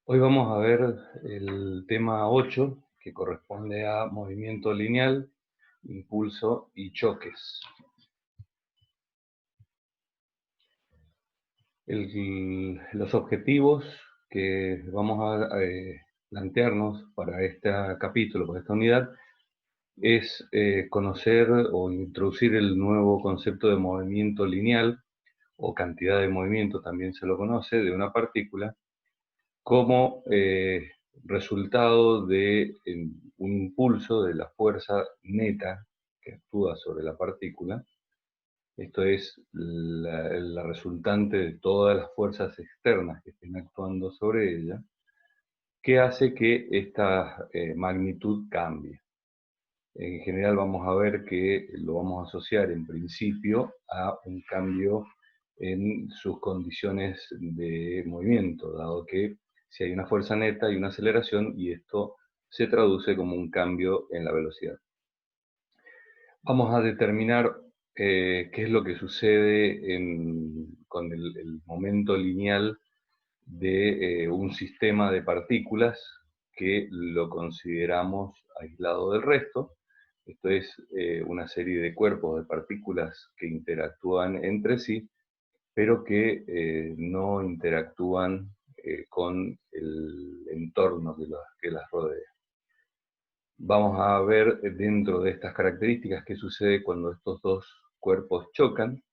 Hoy vamos a ver el tema 8, que corresponde a movimiento lineal, impulso y choques. Los objetivos que vamos a plantearnos para este capítulo, para esta unidad, es conocer o introducir el nuevo concepto de movimiento lineal, o cantidad de movimiento también se lo conoce, de una partícula, como resultado de un impulso de la fuerza neta que actúa sobre la partícula. Esto es la resultante de todas las fuerzas externas que estén actuando sobre ella, que hace que esta magnitud cambie. En general vamos a ver que lo vamos a asociar en principio a un cambio en sus condiciones de movimiento, dado que si hay una fuerza neta hay una aceleración y esto se traduce como un cambio en la velocidad. Vamos a determinar qué es lo que sucede con el momento lineal de un sistema de partículas que lo consideramos aislado del resto. Esto es una serie de cuerpos de partículas que interactúan entre sí, pero que no interactúan con el entorno que las rodea. Vamos a ver dentro de estas características qué sucede cuando estos dos cuerpos chocan,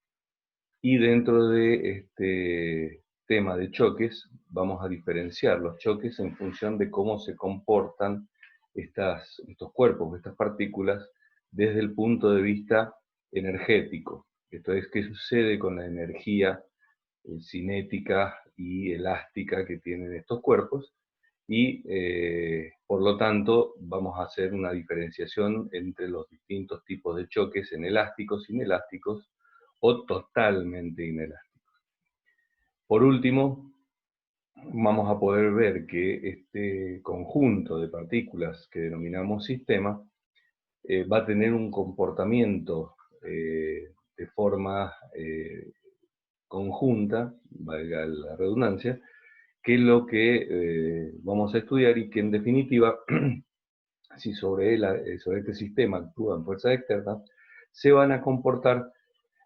y dentro de este tema de choques vamos a diferenciar los choques en función de cómo se comportan estos cuerpos, estas partículas, desde el punto de vista energético. Esto es, qué sucede con la energía cinética y elástica que tienen estos cuerpos, y por lo tanto vamos a hacer una diferenciación entre los distintos tipos de choques en elásticos, inelásticos o totalmente inelásticos. Por último, vamos a poder ver que este conjunto de partículas que denominamos sistema va a tener un comportamiento de forma conjunta, valga la redundancia, que es lo que vamos a estudiar, y que en definitiva, si sobre este sistema actúan fuerzas externas, se van a comportar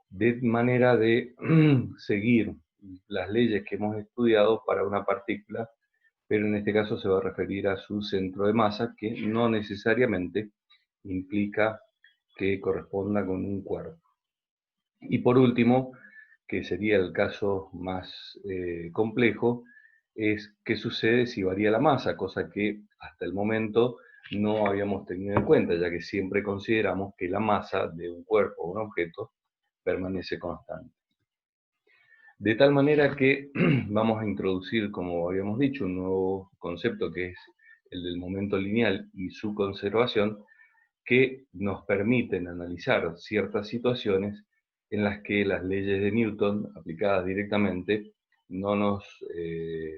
de manera de seguir las leyes que hemos estudiado para una partícula, pero en este caso se va a referir a su centro de masa, que no necesariamente implica que corresponda con un cuerpo. Y por último, que sería el caso más complejo, es qué sucede si varía la masa, cosa que hasta el momento no habíamos tenido en cuenta, ya que siempre consideramos que la masa de un cuerpo o un objeto permanece constante. De tal manera que vamos a introducir, como habíamos dicho, un nuevo concepto que es el del momento lineal y su conservación, que nos permiten analizar ciertas situaciones en las que las leyes de Newton, aplicadas directamente, no nos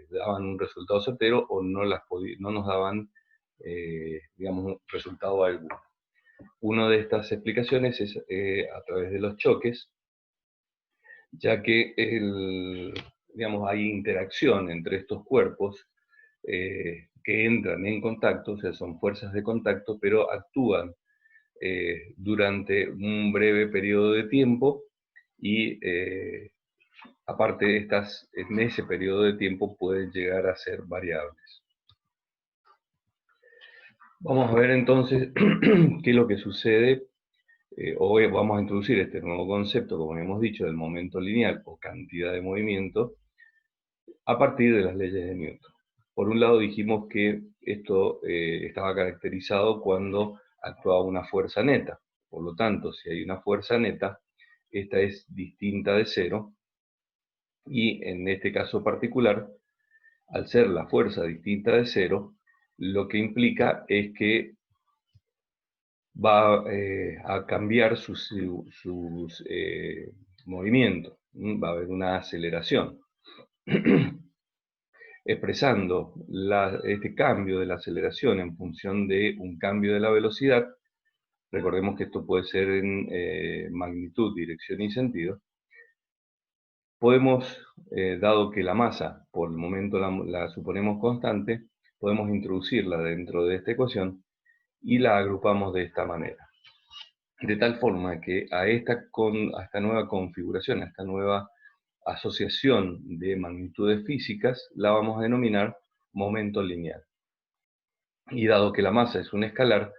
daban un resultado certero, o no nos daban, digamos, un resultado alguno. Una de estas explicaciones es a través de los choques, ya que digamos, hay interacción entre estos cuerpos que entran en contacto, o sea, son fuerzas de contacto, pero actúan durante un breve periodo de tiempo, y aparte en ese periodo de tiempo pueden llegar a ser variables. Vamos a ver entonces qué es lo que sucede. Hoy vamos a introducir este nuevo concepto, como hemos dicho, del momento lineal o cantidad de movimiento, a partir de las leyes de Newton. Por un lado dijimos que esto estaba caracterizado cuando actuaba una fuerza neta. Por lo tanto, si hay una fuerza neta, esta es distinta de cero, y en este caso particular, al ser la fuerza distinta de cero, lo que implica es que va a cambiar sus movimientos, va a haber una aceleración. Expresando este cambio de la aceleración en función de un cambio de la velocidad, recordemos que esto puede ser en magnitud, dirección y sentido, podemos, dado que la masa por el momento la suponemos constante, podemos introducirla dentro de esta ecuación y la agrupamos de esta manera. De tal forma que a esta nueva configuración, a esta nueva asociación de magnitudes físicas, la vamos a denominar momento lineal. Y dado que la masa es un escalar,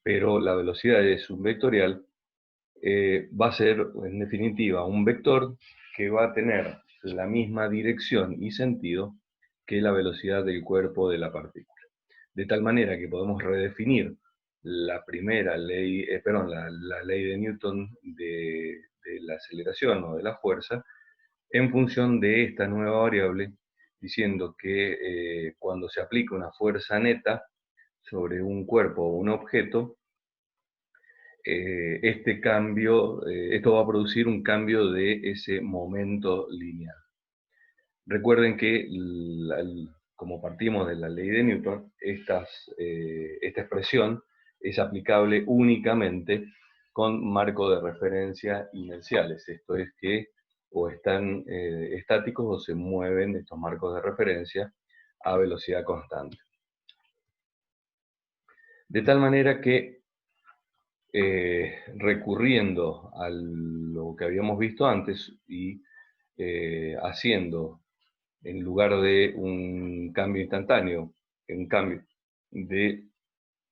pero la velocidad es un vectorial, va a ser, en definitiva, un vector que va a tener la misma dirección y sentido que la velocidad del cuerpo de la partícula. De tal manera que podemos redefinir la primera ley, la ley de Newton de la aceleración o de la fuerza en función de esta nueva variable, diciendo que cuando se aplica una fuerza neta sobre un cuerpo o un objeto, este cambio, esto va a producir un cambio de ese momento lineal. Recuerden que, como partimos de la ley de Newton, esta expresión es aplicable únicamente con marcos de referencia inerciales. Esto es que o están estáticos o se mueven estos marcos de referencia a velocidad constante. De tal manera que recurriendo a lo que habíamos visto antes y haciendo, en lugar de un cambio instantáneo, un cambio de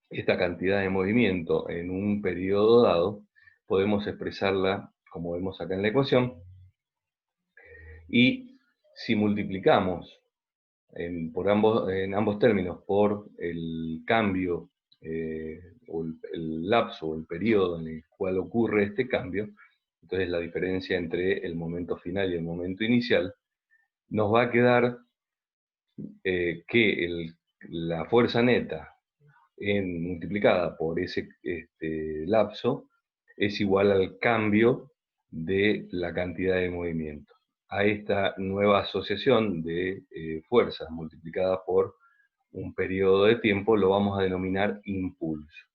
esta cantidad de movimiento en un periodo dado, podemos expresarla como vemos acá en la ecuación, y si multiplicamos en ambos términos por el cambio o el lapso o el periodo en el cual ocurre este cambio, entonces la diferencia entre el momento final y el momento inicial, nos va a quedar que la fuerza neta multiplicada por ese lapso es igual al cambio de la cantidad de movimiento. A esta nueva asociación de fuerzas multiplicada por un periodo de tiempo lo vamos a denominar impulso.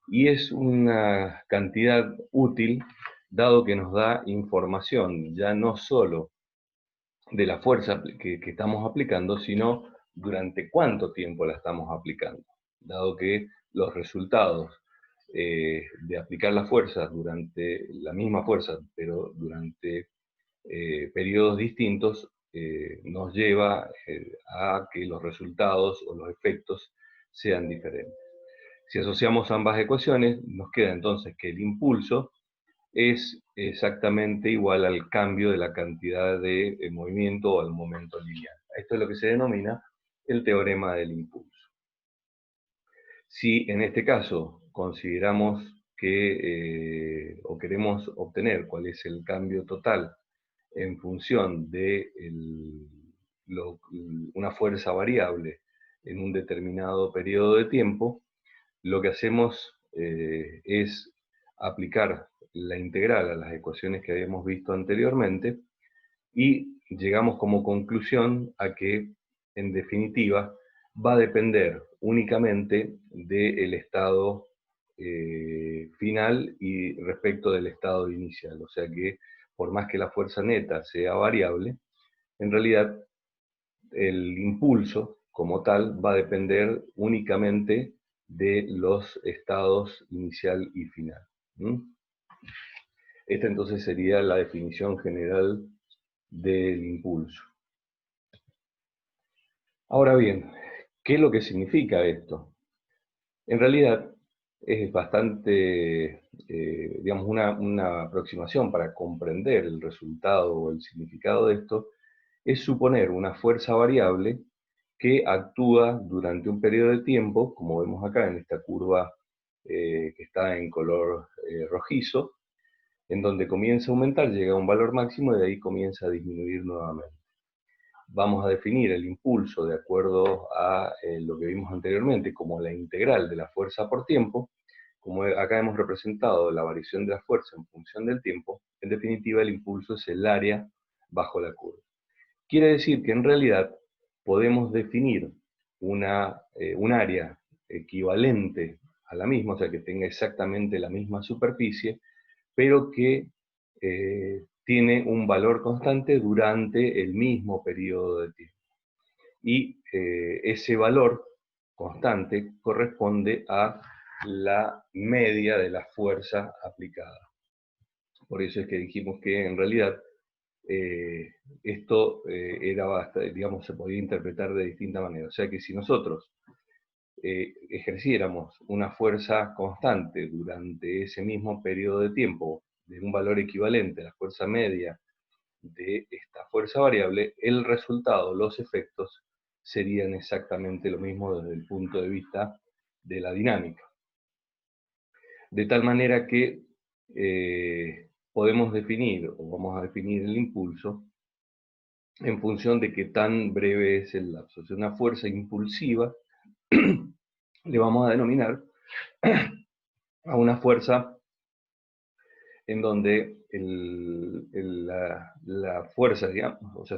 Y es una cantidad útil, dado que nos da información ya no solo de la fuerza que estamos aplicando, sino durante cuánto tiempo la estamos aplicando, dado que los resultados de aplicar la fuerza durante la misma fuerza, pero durante periodos distintos, nos lleva a que los resultados o los efectos sean diferentes. Si asociamos ambas ecuaciones, nos queda entonces que el impulso es exactamente igual al cambio de la cantidad de movimiento o al momento lineal. Esto es lo que se denomina el teorema del impulso. Si en este caso consideramos que, o queremos obtener cuál es el cambio total en función de una fuerza variable en un determinado periodo de tiempo, lo que hacemos es aplicar la integral a las ecuaciones que habíamos visto anteriormente y llegamos como conclusión a que, en definitiva, va a depender únicamente del estado final y respecto del estado inicial. O sea que, por más que la fuerza neta sea variable, en realidad el impulso como tal va a depender únicamente de los estados inicial y final. Esta entonces sería la definición general del impulso. Ahora bien, ¿qué es lo que significa esto? En realidad es bastante, digamos, una aproximación para comprender el resultado o el significado de esto, es suponer una fuerza variable que actúa durante un periodo de tiempo, como vemos acá en esta curva que está en color rojizo, en donde comienza a aumentar, llega a un valor máximo y de ahí comienza a disminuir nuevamente. Vamos a definir el impulso de acuerdo a lo que vimos anteriormente como la integral de la fuerza por tiempo. Como acá hemos representado la variación de la fuerza en función del tiempo, en definitiva el impulso es el área bajo la curva. Quiere decir que en realidad podemos definir un área equivalente a la misma, o sea que tenga exactamente la misma superficie, pero que tiene un valor constante durante el mismo periodo de tiempo. Y ese valor constante corresponde a la media de la fuerza aplicada. Por eso es que dijimos que en realidad esto digamos, se podía interpretar de distinta manera. O sea que si nosotros ejerciéramos una fuerza constante durante ese mismo periodo de tiempo, de un valor equivalente a la fuerza media de esta fuerza variable, el resultado, los efectos, serían exactamente lo mismo desde el punto de vista de la dinámica. De tal manera que podemos definir, o vamos a definir el impulso, en función de qué tan breve es el lapso. O sea, una fuerza impulsiva le vamos a denominar a una fuerza en donde la fuerza, digamos, o sea,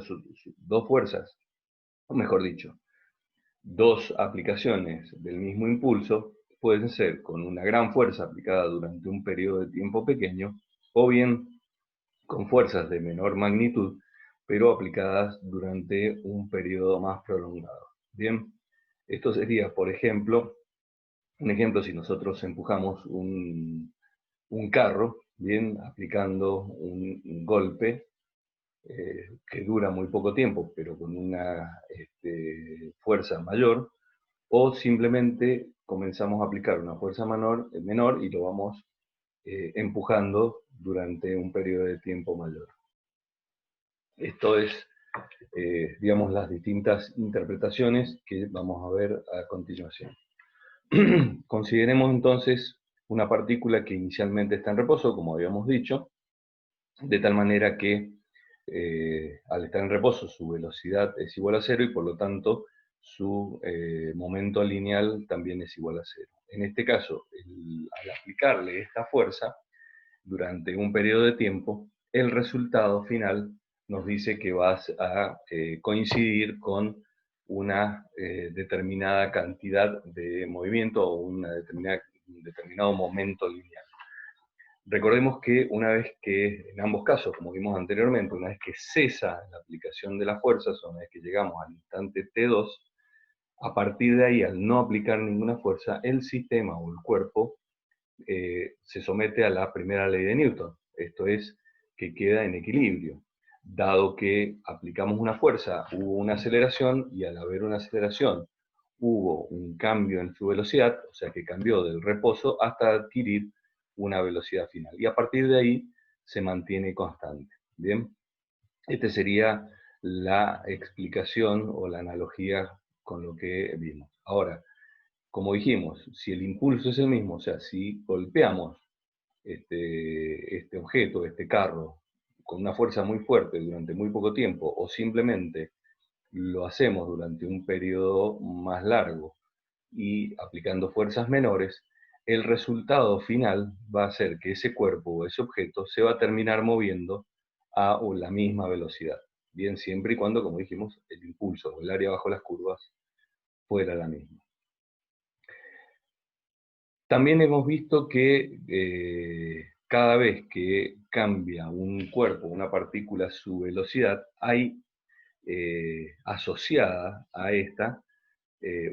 dos fuerzas, o mejor dicho, dos aplicaciones del mismo impulso pueden ser con una gran fuerza aplicada durante un periodo de tiempo pequeño, o bien con fuerzas de menor magnitud, pero aplicadas durante un periodo más prolongado. Bien, esto sería, por ejemplo, un ejemplo si nosotros empujamos un carro, bien, aplicando un golpe que dura muy poco tiempo, pero con una fuerza mayor, o simplemente comenzamos a aplicar una fuerza menor y lo vamos empujando durante un periodo de tiempo mayor. Esto es, digamos, las distintas interpretaciones que vamos a ver a continuación. Consideremos entonces una partícula que inicialmente está en reposo, como habíamos dicho, de tal manera que al estar en reposo su velocidad es igual a cero y por lo tanto su momento lineal también es igual a cero. En este caso, al aplicarle esta fuerza durante un periodo de tiempo, el resultado final nos dice que va a coincidir con una determinada cantidad de movimiento o un determinado momento lineal. Recordemos que una vez que, en ambos casos, como vimos anteriormente, una vez que cesa la aplicación de las fuerzas, o una vez que llegamos al instante T2, a partir de ahí, al no aplicar ninguna fuerza, el sistema o el cuerpo se somete a la primera ley de Newton. Esto es, que queda en equilibrio. Dado que aplicamos una fuerza, hubo una aceleración, y al haber una aceleración, hubo un cambio en su velocidad, o sea que cambió del reposo hasta adquirir una velocidad final. Y a partir de ahí se mantiene constante. Bien, esta sería la explicación o la analogía con lo que vimos. Ahora, como dijimos, si el impulso es el mismo, o sea, si golpeamos este objeto, este carro, con una fuerza muy fuerte durante muy poco tiempo, o simplemente lo hacemos durante un periodo más largo y aplicando fuerzas menores, el resultado final va a ser que ese cuerpo o ese objeto se va a terminar moviendo a la misma velocidad. Bien, siempre y cuando, como dijimos, el impulso o el área bajo las curvas fuera la misma. También hemos visto que cada vez que cambia un cuerpo, una partícula, su velocidad, hay asociada a esta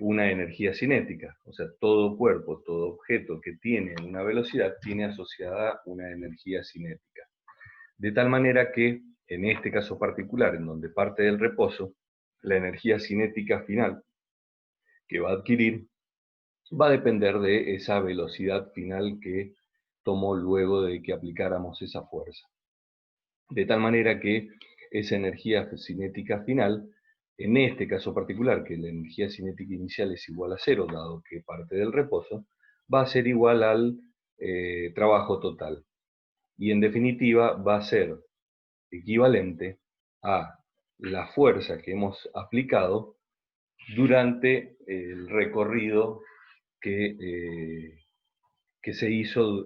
una energía cinética. O sea, todo cuerpo, todo objeto que tiene una velocidad tiene asociada una energía cinética. De tal manera que, en este caso particular, en donde parte del reposo, la energía cinética final que va a adquirir va a depender de esa velocidad final que tomó luego de que aplicáramos esa fuerza. De tal manera que esa energía cinética final, en este caso particular, que la energía cinética inicial es igual a cero, dado que parte del reposo, va a ser igual al trabajo total. Y en definitiva va a ser equivalente a la fuerza que hemos aplicado durante el recorrido que se hizo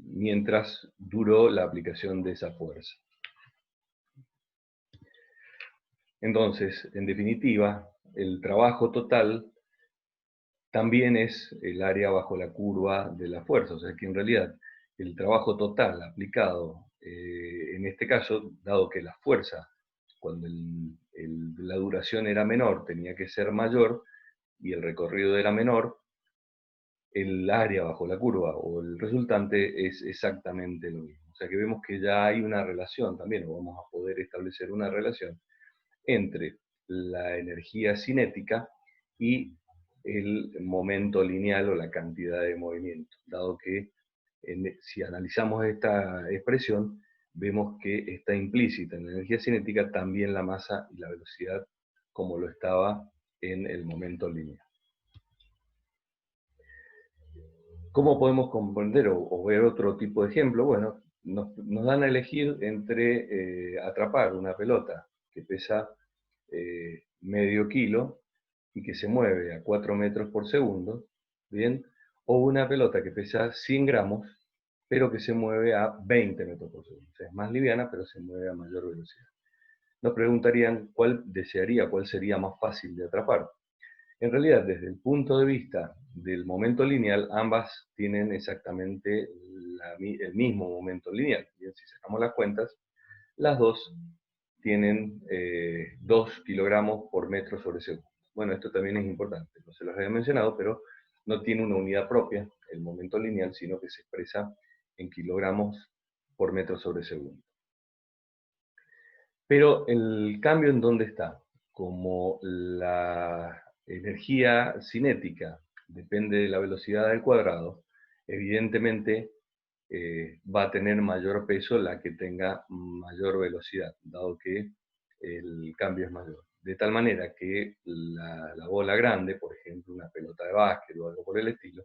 mientras duró la aplicación de esa fuerza. Entonces, en definitiva, el trabajo total también es el área bajo la curva de la fuerza, o sea que en realidad el trabajo total aplicado en este caso, dado que la fuerza, cuando la duración era menor, tenía que ser mayor, y el recorrido era menor, el área bajo la curva o el resultante es exactamente lo mismo. O sea que vemos que ya hay una relación también, o vamos a poder establecer una relación entre la energía cinética y el momento lineal o la cantidad de movimiento, dado que si analizamos esta expresión, vemos que está implícita en la energía cinética también la masa y la velocidad como lo estaba en el momento lineal. ¿Cómo podemos comprender o ver otro tipo de ejemplo? Bueno, nos dan a elegir entre atrapar una pelota que pesa medio kilo y que se mueve a 4 metros por segundo, ¿bien? O una pelota que pesa 100 gramos, pero que se mueve a 20 metros por segundo. O sea, es más liviana, pero se mueve a mayor velocidad. Nos preguntarían cuál sería más fácil de atrapar. En realidad, desde el punto de vista del momento lineal, ambas tienen exactamente el mismo momento lineal. Bien, si sacamos las cuentas, las dos tienen 2 kilogramos por metro sobre segundo. Bueno, esto también es importante, no se los había mencionado, pero no tiene una unidad propia, el momento lineal, sino que se expresa en kilogramos por metro sobre segundo. Pero el cambio en dónde está. Como la energía cinética depende de la velocidad del cuadrado, evidentemente va a tener mayor peso la que tenga mayor velocidad, dado que el cambio es mayor. De tal manera que la bola grande, por ejemplo, una pelota de básquet o algo por el estilo,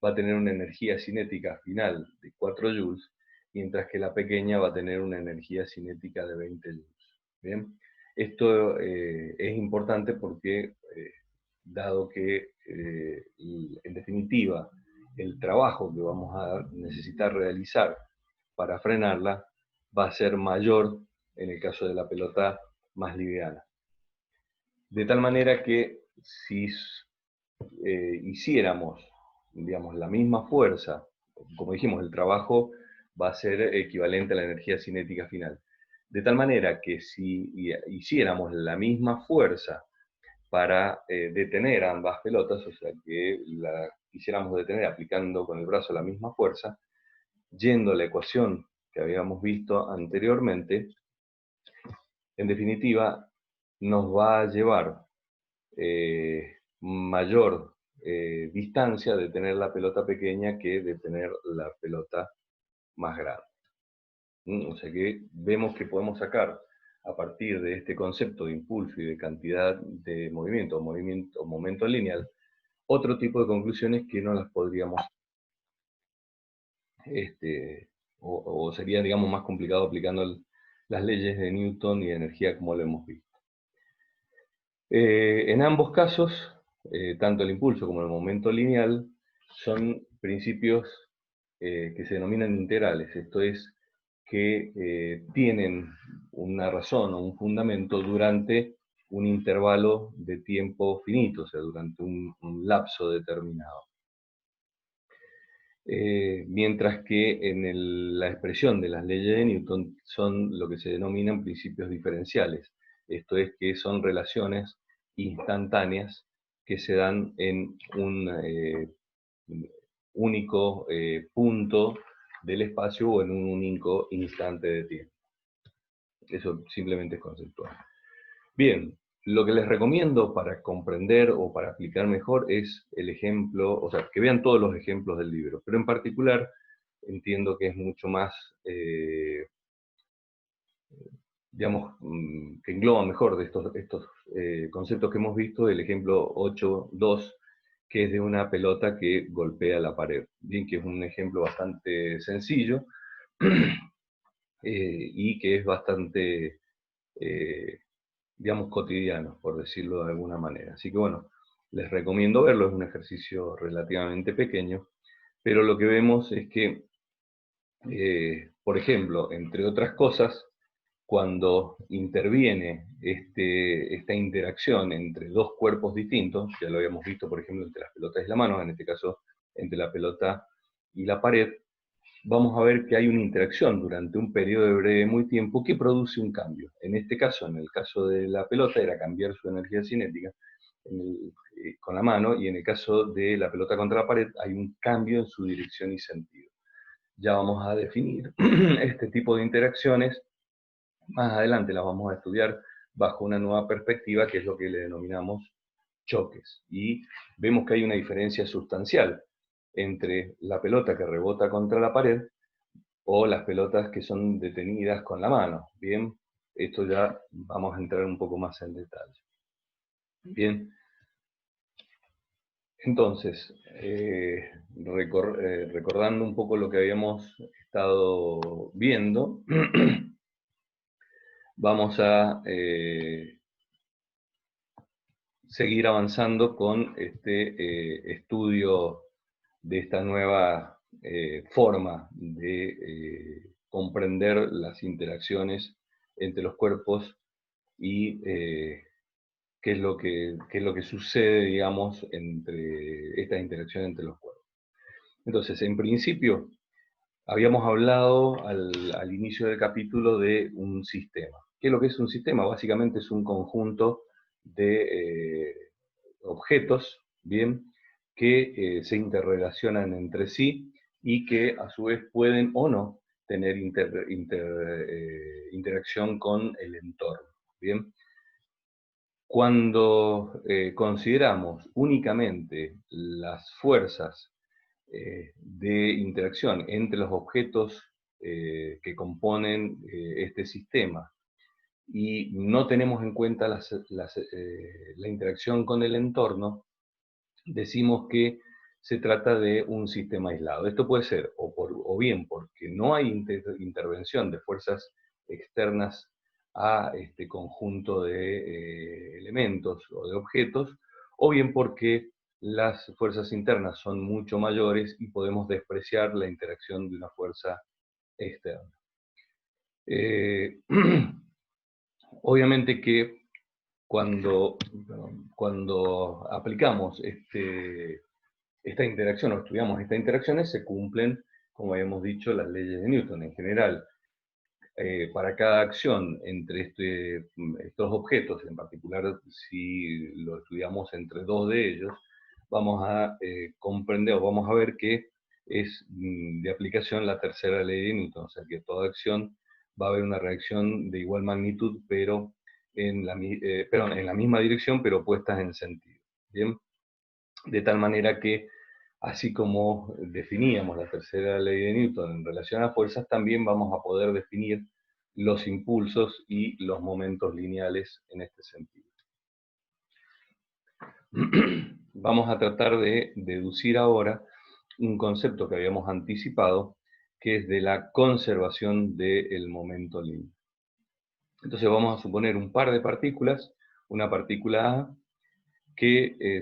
va a tener una energía cinética final de 4 joules, mientras que la pequeña va a tener una energía cinética de 20 joules. ¿Bien? Esto es importante porque, dado que, en definitiva, el trabajo que vamos a necesitar realizar para frenarla va a ser mayor en el caso de la pelota más liviana. De tal manera que si hiciéramos, digamos, la misma fuerza, como dijimos, el trabajo va a ser equivalente a la energía cinética final. De tal manera que si hiciéramos la misma fuerza para detener a ambas pelotas, o sea, que la quisiéramos detener aplicando con el brazo la misma fuerza, yendo a la ecuación que habíamos visto anteriormente, en definitiva, nos va a llevar mayor distancia de tener la pelota pequeña que de tener la pelota más grande. O sea que vemos que podemos sacar a partir de este concepto de impulso y de cantidad de movimiento o momento lineal, otro tipo de conclusiones que no las podríamos, o sería, digamos, más complicado aplicando las leyes de Newton y de energía como lo hemos visto. En ambos casos, tanto el impulso como el momento lineal son principios que se denominan integrales, esto es, que tienen una razón o un fundamento durante un intervalo de tiempo finito, o sea, durante un lapso determinado. Mientras que en la expresión de las leyes de Newton son lo que se denominan principios diferenciales, esto es que son relaciones instantáneas que se dan en un único punto del espacio o en un único instante de tiempo. Eso simplemente es conceptual. Bien, lo que les recomiendo para comprender o para aplicar mejor es el ejemplo, o sea, que vean todos los ejemplos del libro, pero en particular entiendo que es mucho más, digamos, que engloba mejor de estos conceptos que hemos visto, el ejemplo 8.2, que es de una pelota que golpea la pared. Bien, que es un ejemplo bastante sencillo y que es bastante, digamos, cotidiano, por decirlo de alguna manera. Así que bueno, les recomiendo verlo, es un ejercicio relativamente pequeño, pero lo que vemos es que, por ejemplo, entre otras cosas, cuando interviene esta interacción entre dos cuerpos distintos, ya lo habíamos visto, por ejemplo, entre las pelotas y la mano, en este caso entre la pelota y la pared, vamos a ver que hay una interacción durante un periodo de breve muy tiempo que produce un cambio. En este caso, en el caso de la pelota, era cambiar su energía cinética con la mano, y en el caso de la pelota contra la pared hay un cambio en su dirección y sentido. Ya vamos a definir este tipo de interacciones. Más adelante las vamos a estudiar bajo una nueva perspectiva, que es lo que le denominamos choques. Y vemos que hay una diferencia sustancial entre la pelota que rebota contra la pared o las pelotas que son detenidas con la mano. Bien, esto ya vamos a entrar un poco más en detalle. Bien, entonces, recordando un poco lo que habíamos estado viendo, vamos a seguir avanzando con este estudio de esta nueva forma de comprender las interacciones entre los cuerpos y qué es lo que sucede, digamos, entre estas interacciones entre los cuerpos. Entonces, en principio, habíamos hablado al inicio del capítulo de un sistema. ¿Qué es lo que es un sistema? Básicamente es un conjunto de objetos, ¿bien?, que se interrelacionan entre sí y que a su vez pueden o no tener interacción con el entorno, ¿bien? Cuando consideramos únicamente las fuerzas de interacción entre los objetos que componen este sistema y no tenemos en cuenta la interacción con el entorno, decimos que se trata de un sistema aislado. Esto puede ser o bien porque no hay intervención de fuerzas externas a este conjunto de elementos o de objetos, o bien porque las fuerzas internas son mucho mayores y podemos despreciar la interacción de una fuerza externa. Obviamente que cuando aplicamos esta interacción o estudiamos estas interacciones, se cumplen, como habíamos dicho, las leyes de Newton. En general, para cada acción entre estos objetos, en particular si lo estudiamos entre dos de ellos, vamos a comprender o vamos a ver que es de aplicación la tercera ley de Newton, o sea que toda acción va a haber una reacción de igual magnitud, pero en la misma dirección, pero opuestas en sentido. ¿Bien? De tal manera que, así como definíamos la tercera ley de Newton en relación a fuerzas, también vamos a poder definir los impulsos y los momentos lineales en este sentido. Vamos a tratar de deducir ahora un concepto que habíamos anticipado, que es de la conservación del momento lineal. Entonces vamos a suponer un par de partículas, una partícula A,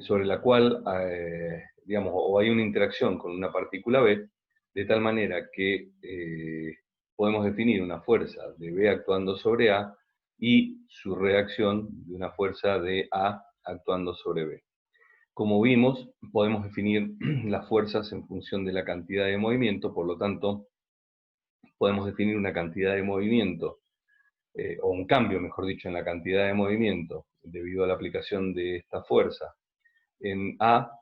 sobre la cual digamos, o hay una interacción con una partícula B, de tal manera que podemos definir una fuerza de B actuando sobre A y su reacción de una fuerza de A actuando sobre B. Como vimos, podemos definir las fuerzas en función de la cantidad de movimiento, por lo tanto, podemos definir una cantidad de movimiento, o un cambio, mejor dicho, en la cantidad de movimiento debido a la aplicación de esta fuerza en A,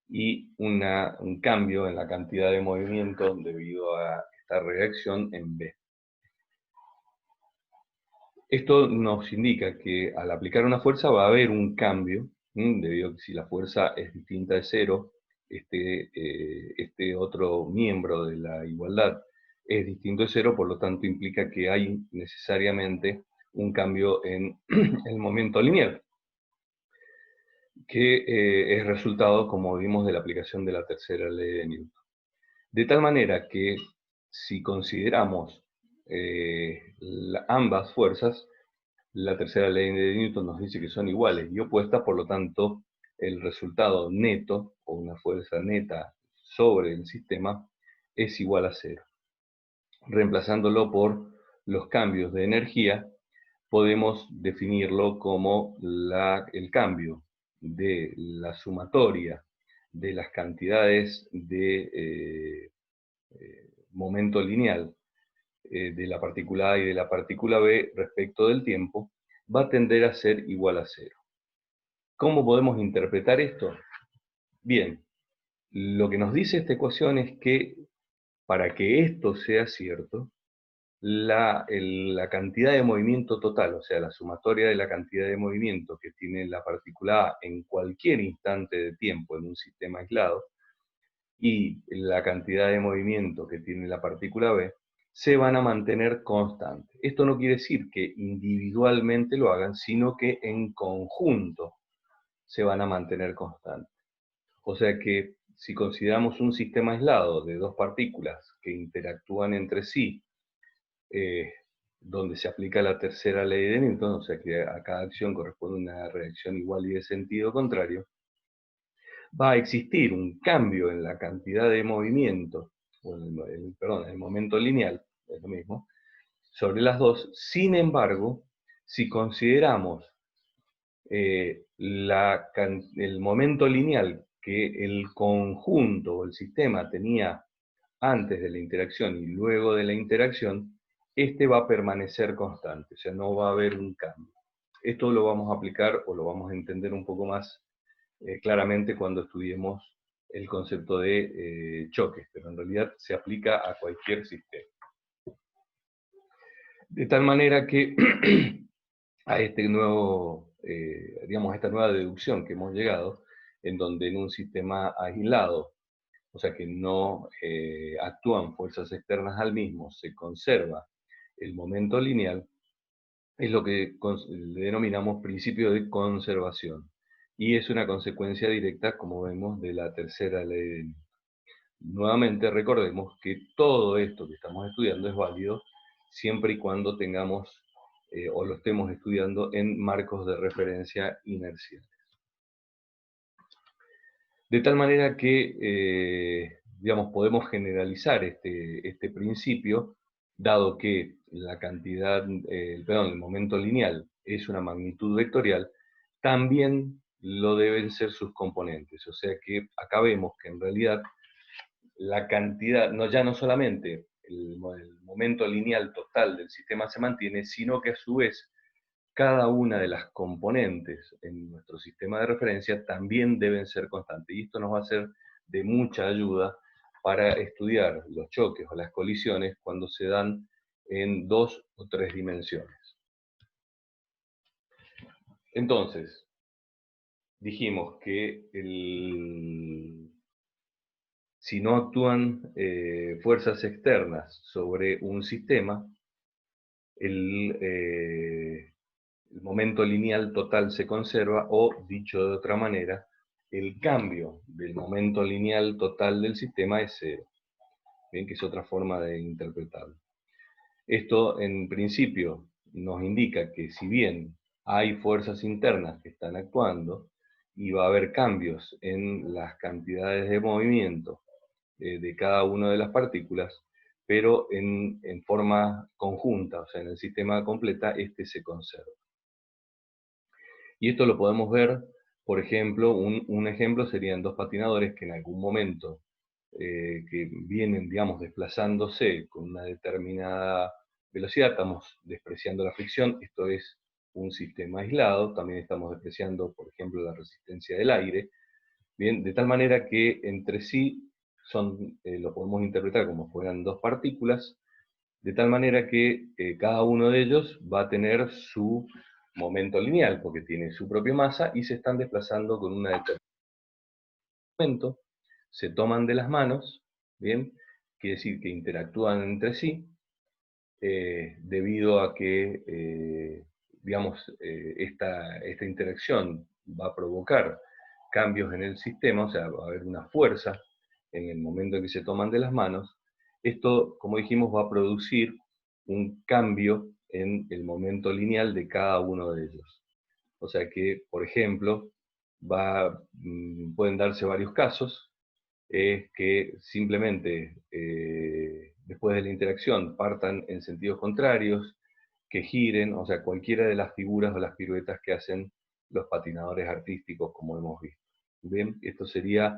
y un cambio en la cantidad de movimiento debido a esta reacción en B. Esto nos indica que al aplicar una fuerza va a haber un cambio, debido a que si la fuerza es distinta de cero, este otro miembro de la igualdad es distinto de cero, por lo tanto implica que hay necesariamente un cambio en el momento lineal, que es resultado, como vimos, de la aplicación de la tercera ley de Newton. De tal manera que si consideramos ambas fuerzas, la tercera ley de Newton nos dice que son iguales y opuestas, por lo tanto, el resultado neto, o una fuerza neta sobre el sistema, es igual a cero. Reemplazándolo por los cambios de energía, podemos definirlo como el cambio de la sumatoria de las cantidades momento lineal de la partícula A y de la partícula B respecto del tiempo va a tender a ser igual a cero. ¿Cómo podemos interpretar esto? Bien, lo que nos dice esta ecuación es que para que esto sea cierto, la cantidad de movimiento total, o sea, la sumatoria de la cantidad de movimiento que tiene la partícula A en cualquier instante de tiempo en un sistema aislado, y la cantidad de movimiento que tiene la partícula B, se van a mantener constantes. Esto no quiere decir que individualmente lo hagan, sino que en conjunto se van a mantener constantes. O sea que si consideramos un sistema aislado de dos partículas que interactúan entre sí, donde se aplica la tercera ley de Newton, o sea que a cada acción corresponde una reacción igual y de sentido contrario, va a existir un cambio en la cantidad de movimiento, o perdón, el momento lineal, es lo mismo, sobre las dos. Sin embargo, si consideramos el momento lineal que el conjunto o el sistema tenía antes de la interacción y luego de la interacción, este va a permanecer constante, o sea, no va a haber un cambio. Esto lo vamos a aplicar o lo vamos a entender un poco más claramente cuando estudiemos el concepto de choques, pero en realidad se aplica a cualquier sistema. De tal manera que a este nuevo, digamos, esta nueva deducción que hemos llegado, en donde en un sistema aislado, o sea que no actúan fuerzas externas al mismo, se conserva el momento lineal, es lo que le denominamos principio de conservación. Y es una consecuencia directa, como vemos, de la tercera ley de Newton. Nuevamente recordemos que todo esto que estamos estudiando es válido siempre y cuando tengamos o lo estemos estudiando en marcos de referencia inerciales. De tal manera que, digamos, podemos generalizar este principio, dado que la cantidad, el momento lineal es una magnitud vectorial, también lo deben ser sus componentes. O sea que acá vemos que en realidad la cantidad, ya no solamente el momento lineal total del sistema se mantiene, sino que a su vez cada una de las componentes en nuestro sistema de referencia también deben ser constantes. Y esto nos va a ser de mucha ayuda para estudiar los choques o las colisiones cuando se dan en 2 o 3 dimensiones. Entonces, dijimos que si no actúan fuerzas externas sobre un sistema, el momento lineal total se conserva, o dicho de otra manera, el cambio del momento lineal total del sistema es cero. Bien, que es otra forma de interpretarlo. Esto, en principio, nos indica que si bien hay fuerzas internas que están actuando, y va a haber cambios en las cantidades de movimiento de cada una de las partículas, pero en forma conjunta, o sea, en el sistema completa, este se conserva. Y esto lo podemos ver, por ejemplo, un ejemplo serían dos patinadores que en algún momento que vienen, digamos, desplazándose con una determinada velocidad, estamos despreciando la fricción, esto es un sistema aislado, también estamos despreciando, por ejemplo, la resistencia del aire, bien, de tal manera que entre sí lo podemos interpretar como fueran dos partículas, de tal manera que cada uno de ellos va a tener su momento lineal, porque tiene su propia masa y se están desplazando con una determinada momento, se toman de las manos, ¿bien? Quiere decir que interactúan entre sí, debido a que, digamos, esta interacción va a provocar cambios en el sistema, o sea, va a haber una fuerza en el momento en que se toman de las manos. Esto, como dijimos, va a producir un cambio en el momento lineal de cada uno de ellos. O sea que, por ejemplo, pueden darse varios casos, es que simplemente después de la interacción partan en sentidos contrarios, que giren, o sea, cualquiera de las figuras o las piruetas que hacen los patinadores artísticos, como hemos visto. Bien, esto sería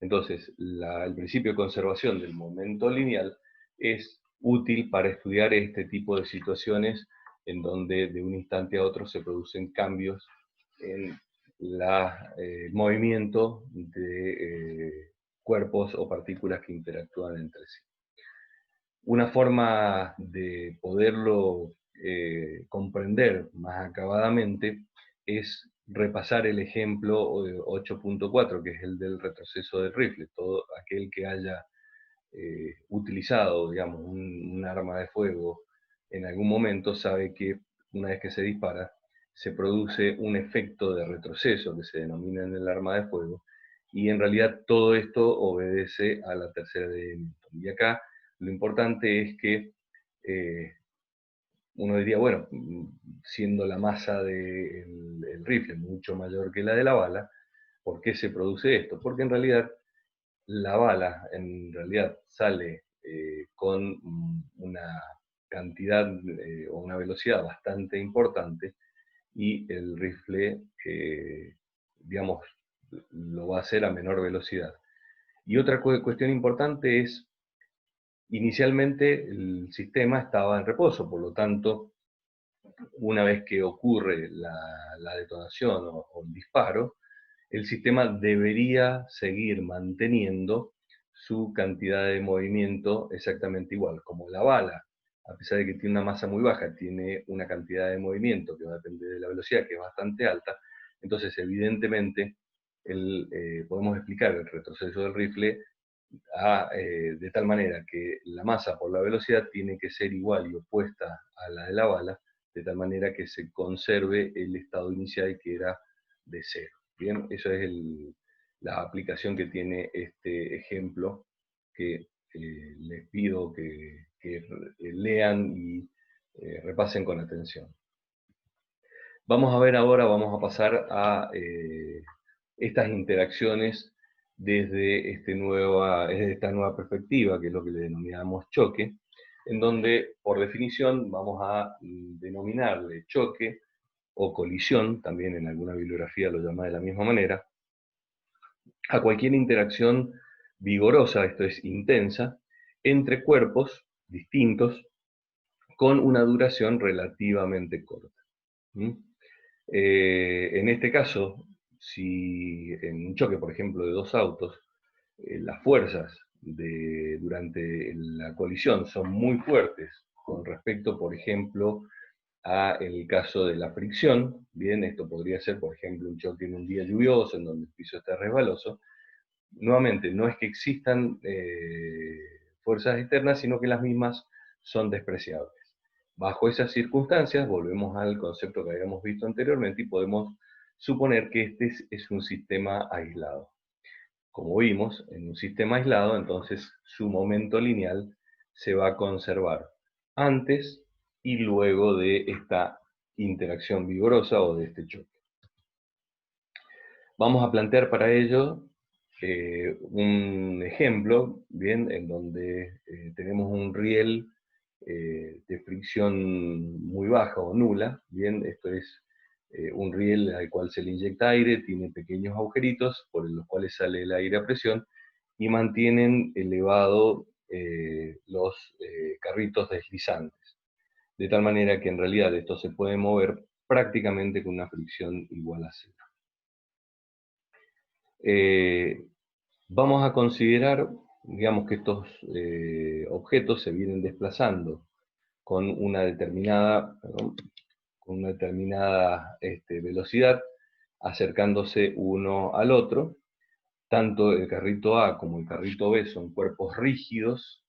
entonces el principio de conservación del momento lineal, es útil para estudiar este tipo de situaciones en donde de un instante a otro se producen cambios en el movimiento de cuerpos o partículas que interactúan entre sí. Una forma de poderlo comprender más acabadamente es repasar el ejemplo 8.4, que es el del retroceso del rifle. Todo aquel que haya utilizado, digamos, un arma de fuego en algún momento sabe que una vez que se dispara, se produce un efecto de retroceso que se denomina en el arma de fuego, y en realidad todo esto obedece a la tercera ley de Newton. Y acá lo importante es que uno diría, bueno, siendo la masa del rifle mucho mayor que la de la bala, ¿por qué se produce esto? Porque en realidad la bala en realidad sale con una cantidad o una velocidad bastante importante, y el rifle, digamos, lo va a hacer a menor velocidad. Y otra cuestión importante es, inicialmente el sistema estaba en reposo, por lo tanto, una vez que ocurre la detonación o el disparo, el sistema debería seguir manteniendo su cantidad de movimiento exactamente igual. Como la bala, a pesar de que tiene una masa muy baja, tiene una cantidad de movimiento que va a depender de la velocidad, que es bastante alta, entonces evidentemente podemos explicar el retroceso del rifle de tal manera que la masa por la velocidad tiene que ser igual y opuesta a la de la bala, de tal manera que se conserve el estado inicial, que era de cero. Bien, esa es la aplicación que tiene este ejemplo, que les pido que lean y repasen con atención. Vamos a ver ahora, vamos a pasar a estas interacciones desde esta nueva perspectiva, que es lo que le denominamos choque, en donde, por definición, vamos a denominarle choque o colisión, también en alguna bibliografía lo llama de la misma manera, a cualquier interacción vigorosa, esto es intensa, entre cuerpos distintos con una duración relativamente corta. ¿Mm? En este caso, si en un choque, por ejemplo, de dos autos, las fuerzas durante la colisión son muy fuertes con respecto, por ejemplo, a el caso de la fricción, bien, esto podría ser, por ejemplo, un choque en un día lluvioso, en donde el piso está resbaloso. Nuevamente, no es que existan fuerzas externas, sino que las mismas son despreciables. Bajo esas circunstancias, volvemos al concepto que habíamos visto anteriormente y podemos suponer que este es un sistema aislado. Como vimos, en un sistema aislado, entonces su momento lineal se va a conservar antes y luego de esta interacción vigorosa o de este choque. Vamos a plantear para ello un ejemplo, bien, en donde tenemos un riel de fricción muy baja o nula, bien, esto es un riel al cual se le inyecta aire, tiene pequeños agujeritos por los cuales sale el aire a presión y mantienen elevado los carritos deslizantes, de tal manera que en realidad esto se puede mover prácticamente con una fricción igual a cero. Vamos a considerar, digamos, que estos objetos se vienen desplazando con una determinada, velocidad, acercándose uno al otro. Tanto el carrito A como el carrito B son cuerpos rígidos,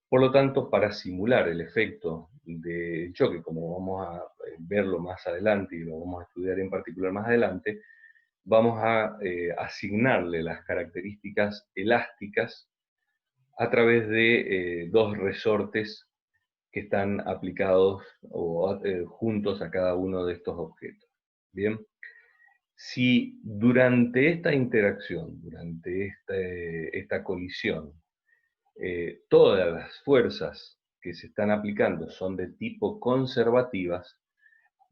por lo tanto, para simular el efecto de choque, como vamos a verlo más adelante y lo vamos a estudiar en particular más adelante, vamos a asignarle las características elásticas a través de dos resortes que están aplicados o juntos a cada uno de estos objetos. Bien, si durante esta interacción, durante esta colisión, todas las fuerzas que se están aplicando son de tipo conservativas,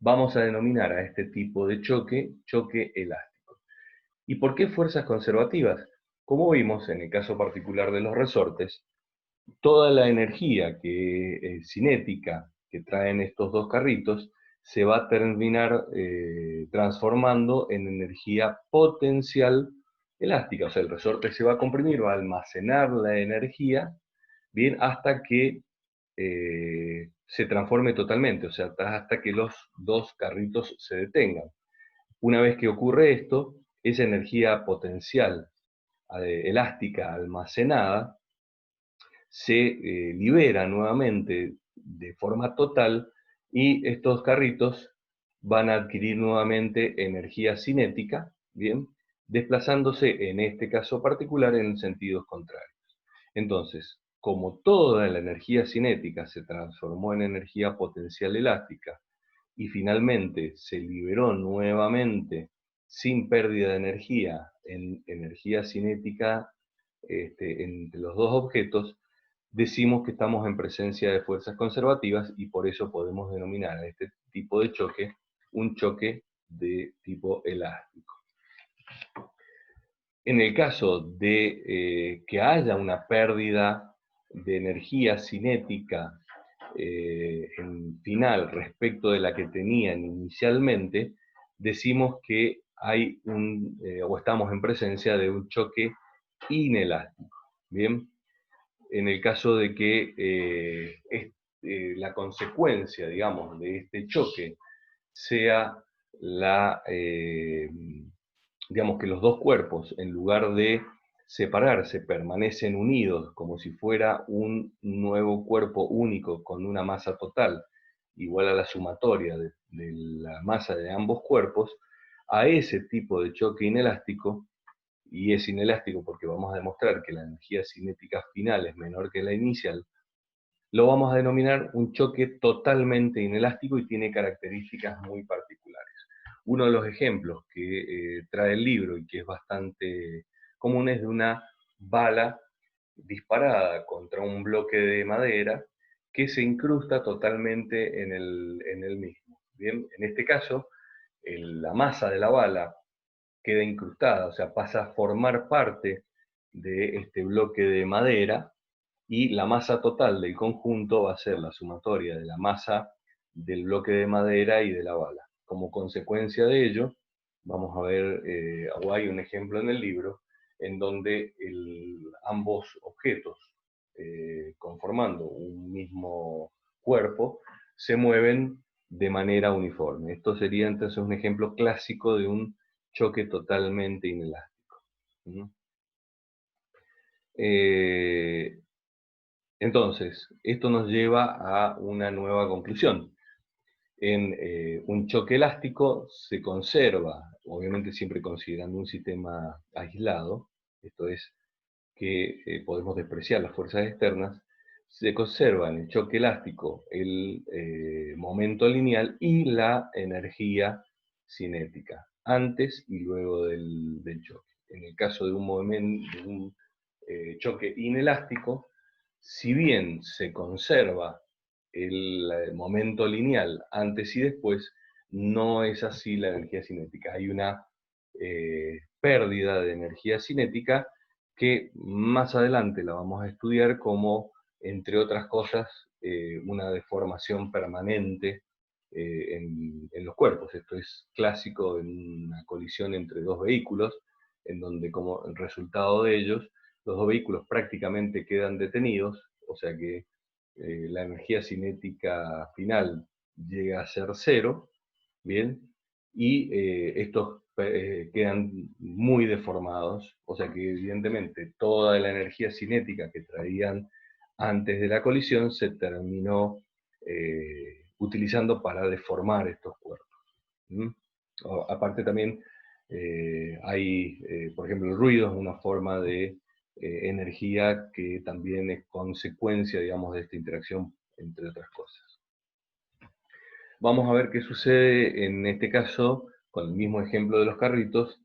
vamos a denominar a este tipo de choque elástico. ¿Y por qué fuerzas conservativas? Como vimos en el caso particular de los resortes, toda la energía cinética que traen estos dos carritos se va a terminar transformando en energía potencial elástica. O sea, el resorte se va a comprimir, va a almacenar la energía, bien, hasta que se transforme totalmente, o sea, hasta que los dos carritos se detengan. Una vez que ocurre esto, esa energía potencial elástica almacenada se libera nuevamente de forma total y estos carritos van a adquirir nuevamente energía cinética, ¿bien? Desplazándose en este caso particular en sentidos contrarios. Entonces, como toda la energía cinética se transformó en energía potencial elástica y finalmente se liberó nuevamente sin pérdida de energía en energía cinética entre los dos objetos, decimos que estamos en presencia de fuerzas conservativas y por eso podemos denominar a este tipo de choque un choque de tipo elástico. En el caso de que haya una pérdida de energía cinética en final respecto de la que tenían inicialmente, decimos que hay o estamos en presencia de un choque inelástico. Bien, en el caso de que la consecuencia, digamos, de este choque sea digamos que los dos cuerpos, en lugar de separarse, permanecen unidos como si fuera un nuevo cuerpo único con una masa total igual a la sumatoria de la masa de ambos cuerpos, a ese tipo de choque inelástico, y es inelástico porque vamos a demostrar que la energía cinética final es menor que la inicial, lo vamos a denominar un choque totalmente inelástico y tiene características muy particulares. Uno de los ejemplos que trae el libro y que es bastante común es de una bala disparada contra un bloque de madera que se incrusta totalmente en el mismo. Bien, en este caso, la masa de la bala queda incrustada, o sea, pasa a formar parte de este bloque de madera y la masa total del conjunto va a ser la sumatoria de la masa del bloque de madera y de la bala. Como consecuencia de ello, vamos a ver, o hay un ejemplo en el libro, en donde ambos objetos, conformando un mismo cuerpo, se mueven de manera uniforme. Esto sería entonces un ejemplo clásico de un choque totalmente inelástico. ¿Mm? Entonces, esto nos lleva a una nueva conclusión. En un choque elástico se conserva, obviamente siempre considerando un sistema aislado, esto es que podemos despreciar las fuerzas externas, se conserva en el choque elástico el momento lineal y la energía cinética, antes y luego del choque. En el caso de un choque inelástico, si bien se conserva el momento lineal antes y después, no es así la energía cinética. Hay una pérdida de energía cinética que más adelante la vamos a estudiar como, entre otras cosas, una deformación permanente en los cuerpos. Esto es clásico en una colisión entre dos vehículos, en donde como el resultado de ellos, los dos vehículos prácticamente quedan detenidos, o sea que la energía cinética final llega a ser cero, ¿bien? Y estos quedan muy deformados, o sea que evidentemente toda la energía cinética que traían antes de la colisión se terminó utilizando para deformar estos cuerpos. ¿Mm? Aparte también hay, por ejemplo, el ruido es una forma de energía que también es consecuencia, digamos, de esta interacción, entre otras cosas. Vamos a ver qué sucede en este caso con el mismo ejemplo de los carritos,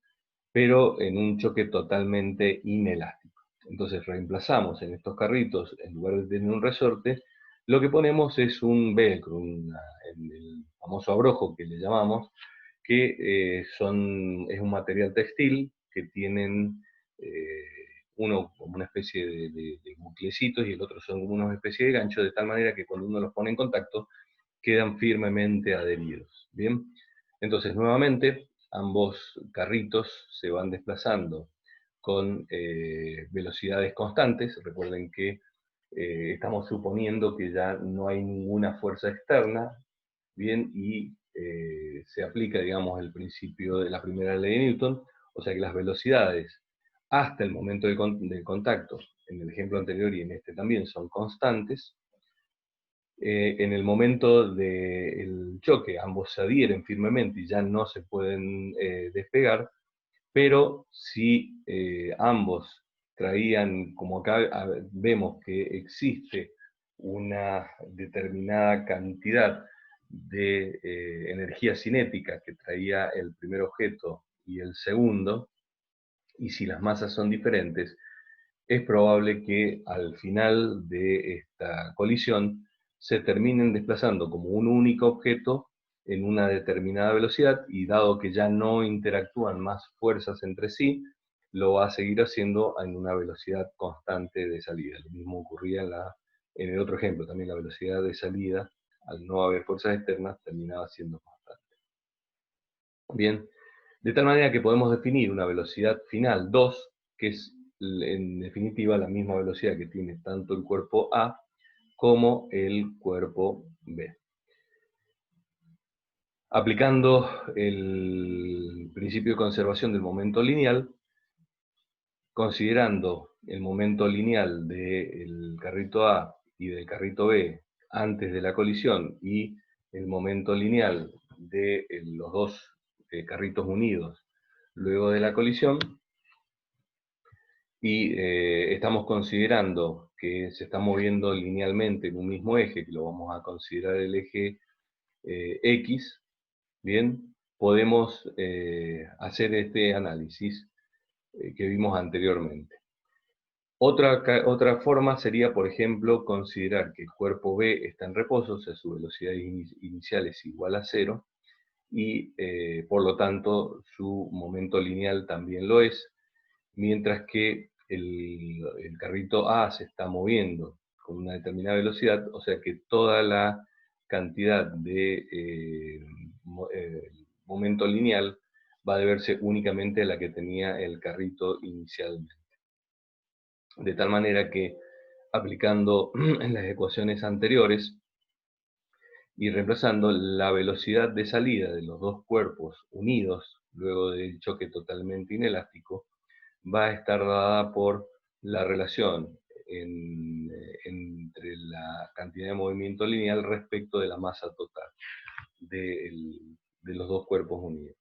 pero en un choque totalmente inelástico. Entonces reemplazamos en estos carritos, en lugar de tener un resorte, lo que ponemos es un velcro, el famoso abrojo que le llamamos, que es un material textil que tienen uno como una especie de buclecitos y el otro son como una especie de gancho, de tal manera que cuando uno los pone en contacto quedan firmemente adheridos. Bien, entonces nuevamente ambos carritos se van desplazando con velocidades constantes. Recuerden que estamos suponiendo que ya no hay ninguna fuerza externa, bien, y se aplica, digamos, el principio de la primera ley de Newton, o sea que las velocidades hasta el momento del contacto, en el ejemplo anterior y en este también, son constantes. En el momento del choque, ambos se adhieren firmemente y ya no se pueden despegar, pero si ambos traían, como acá vemos que existe una determinada cantidad de energía cinética que traía el primer objeto y el segundo, y si las masas son diferentes, es probable que al final de esta colisión se terminen desplazando como un único objeto en una determinada velocidad, y dado que ya no interactúan más fuerzas entre sí, lo va a seguir haciendo en una velocidad constante de salida. Lo mismo ocurría en el otro ejemplo, también la velocidad de salida, al no haber fuerzas externas, terminaba siendo constante. Bien, de tal manera que podemos definir una velocidad final 2, que es en definitiva la misma velocidad que tiene tanto el cuerpo A como el cuerpo B. Aplicando el principio de conservación del momento lineal, considerando el momento lineal del carrito A y del carrito B antes de la colisión y el momento lineal de los dos carritos unidos luego de la colisión, y estamos considerando que se está moviendo linealmente en un mismo eje, que lo vamos a considerar el eje X, bien, podemos hacer este análisis que vimos anteriormente. Otra forma sería, por ejemplo, considerar que el cuerpo B está en reposo, o sea, su velocidad inicial es igual a 0, y por lo tanto su momento lineal también lo es, mientras que el carrito A se está moviendo con una determinada velocidad, o sea que toda la cantidad de momento lineal va a deberse únicamente a la que tenía el carrito inicialmente. De tal manera que, aplicando en las ecuaciones anteriores y reemplazando, la velocidad de salida de los dos cuerpos unidos luego del choque totalmente inelástico va a estar dada por la relación entre la cantidad de movimiento lineal respecto de la masa total de los dos cuerpos unidos.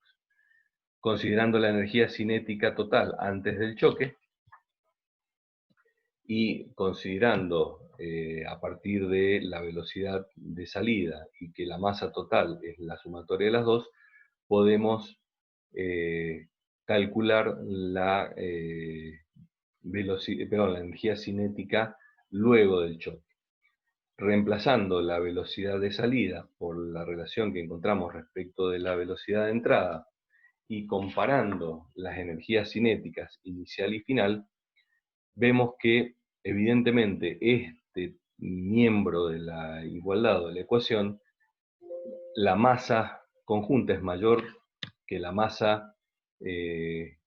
Considerando la energía cinética total antes del choque y considerando a partir de la velocidad de salida y que la masa total es la sumatoria de las dos, podemos calcular la la energía cinética luego del choque. Reemplazando la velocidad de salida por la relación que encontramos respecto de la velocidad de entrada y comparando las energías cinéticas inicial y final, vemos que evidentemente este miembro de la igualdad o de la ecuación, la masa conjunta es mayor que la masa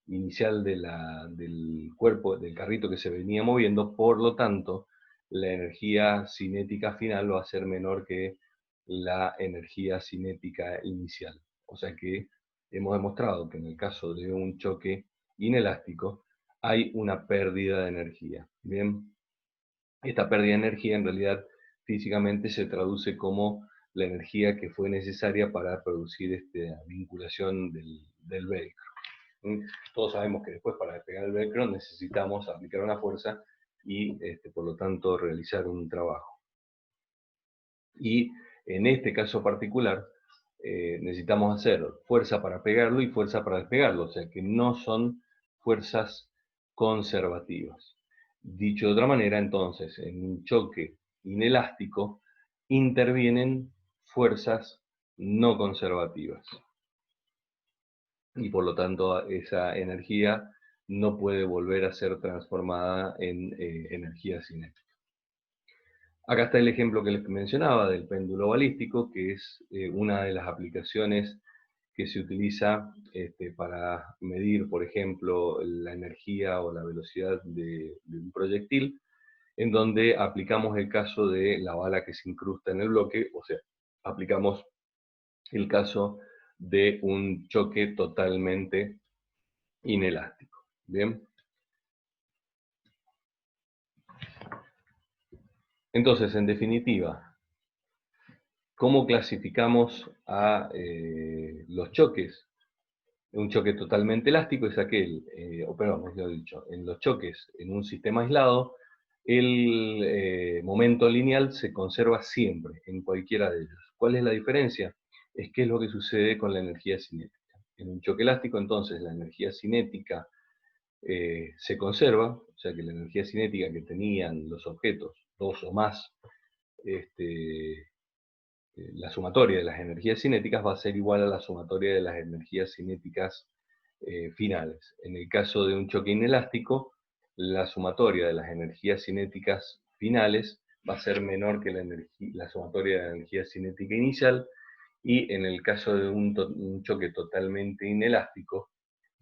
inicial del cuerpo, del carrito que se venía moviendo, por lo tanto, la energía cinética final va a ser menor que la energía cinética inicial. O sea que hemos demostrado que en el caso de un choque inelástico hay una pérdida de energía. Bien, esta pérdida de energía en realidad físicamente se traduce como la energía que fue necesaria para producir esta vinculación del velcro. Todos sabemos que después, para despegar el velcro, necesitamos aplicar una fuerza y por lo tanto realizar un trabajo. Y en este caso particular necesitamos hacer fuerza para pegarlo y fuerza para despegarlo, o sea que no son fuerzas conservativas. Dicho de otra manera, entonces, en un choque inelástico intervienen fuerzas no conservativas, y por lo tanto esa energía no puede volver a ser transformada en energía cinética. Acá está el ejemplo que les mencionaba del péndulo balístico, que es una de las aplicaciones que se utiliza para medir, por ejemplo, la energía o la velocidad de un proyectil, en donde aplicamos el caso de la bala que se incrusta en el bloque, o sea, aplicamos el caso de un choque totalmente inelástico. Bien. Entonces, en definitiva, ¿cómo clasificamos a los choques? Un choque totalmente elástico es aquel, o perdón, mejor dicho, en los choques en un sistema aislado, el momento lineal se conserva siempre, en cualquiera de ellos. ¿Cuál es la diferencia? Es qué es lo que sucede con la energía cinética. En un choque elástico, entonces, la energía cinética se conserva, o sea que la energía cinética que tenían los objetos, dos o más, la sumatoria de las energías cinéticas va a ser igual a la sumatoria de las energías cinéticas finales. En el caso de un choque inelástico, la sumatoria de las energías cinéticas finales va a ser menor que la sumatoria de la energía cinética inicial, y en el caso de un choque totalmente inelástico,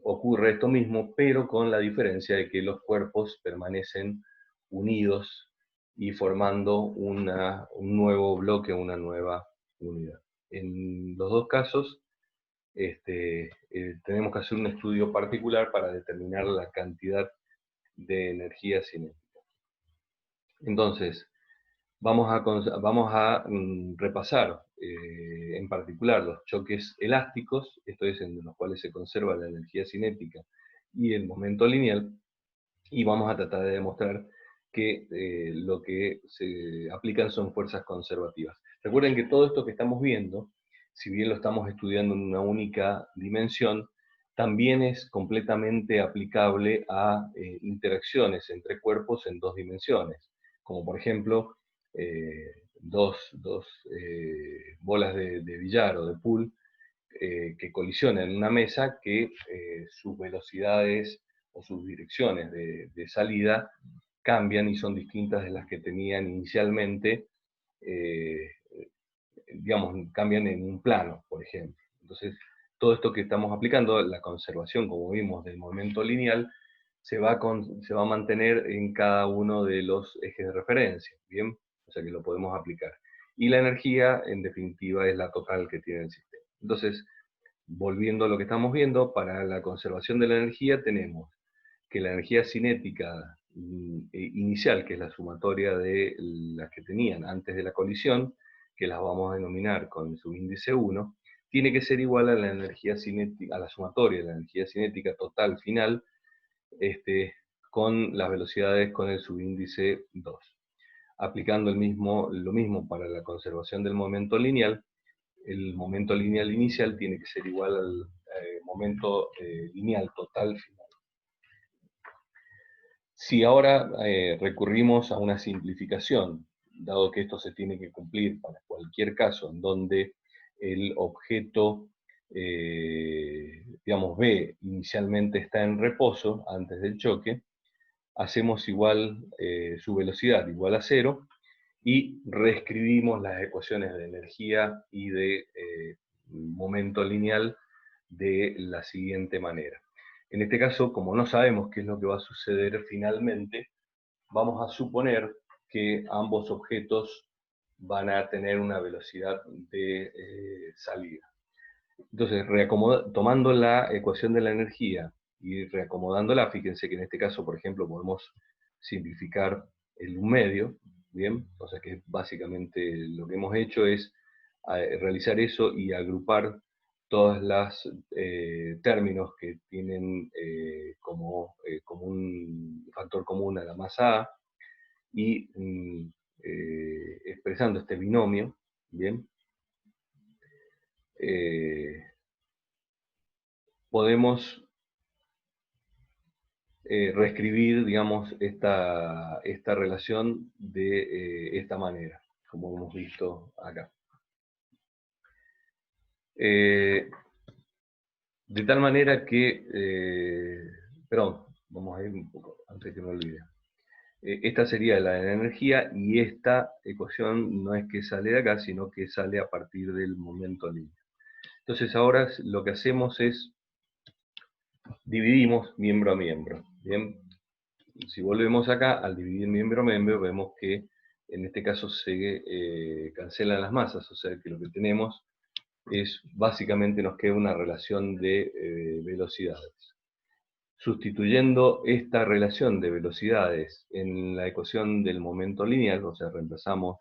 ocurre esto mismo, pero con la diferencia de que los cuerpos permanecen unidos y formando un nuevo bloque, una nueva unidad. En los dos casos, tenemos que hacer un estudio particular para determinar la cantidad de energía cinética. Entonces, vamos a repasar en particular los choques elásticos, esto es, en los cuales se conserva la energía cinética y el momento lineal, y vamos a tratar de demostrar que lo que se aplican son fuerzas conservativas. Recuerden que todo esto que estamos viendo, si bien lo estamos estudiando en una única dimensión, también es completamente aplicable a interacciones entre cuerpos en dos dimensiones, como por ejemplo dos bolas de billar o de pool que colisionan en una mesa, que sus velocidades o sus direcciones de salida cambian y son distintas de las que tenían inicialmente, eh, digamos, cambian en un plano, por ejemplo. Entonces, todo esto que estamos aplicando, la conservación, como vimos, del momento lineal, se va a mantener en cada uno de los ejes de referencia, ¿bien? O sea que lo podemos aplicar. Y la energía, en definitiva, es la total que tiene el sistema. Entonces, volviendo a lo que estamos viendo, para la conservación de la energía tenemos que la energía cinética inicial, que es la sumatoria de las que tenían antes de la colisión, que las vamos a denominar con su índice 1, tiene que ser igual a la energía cinética, a la sumatoria de la energía cinética total final, con las velocidades con el subíndice 2. Aplicando lo mismo para la conservación del momento lineal, el momento lineal inicial tiene que ser igual al momento lineal total final. Si ahora recurrimos a una simplificación, dado que esto se tiene que cumplir para cualquier caso en donde el objeto, digamos, B inicialmente está en reposo antes del choque, hacemos igual su velocidad igual a 0, y reescribimos las ecuaciones de energía y de momento lineal de la siguiente manera. En este caso, como no sabemos qué es lo que va a suceder finalmente, vamos a suponer que ambos objetos van a tener una velocidad de salida. Entonces, tomando la ecuación de la energía y reacomodándola, fíjense que en este caso, por ejemplo, podemos simplificar el 1/2, ¿bien? O sea que básicamente lo que hemos hecho es realizar eso y agrupar todos los términos que tienen como un factor común a la masa A, y expresando este binomio, ¿bien? Podemos reescribir, digamos, esta relación de esta manera, como hemos visto acá. De tal manera que, perdón, vamos a ir un poco, antes que me olvide. Esta sería la de la energía, y esta ecuación no es que sale de acá, sino que sale a partir del momento lineal. Entonces ahora lo que hacemos es dividimos miembro a miembro. Bien, si volvemos acá, al dividir miembro a miembro, vemos que en este caso se cancelan las masas, o sea que lo que tenemos es, básicamente nos queda una relación de velocidades. Sustituyendo esta relación de velocidades en la ecuación del momento lineal, o sea, reemplazamos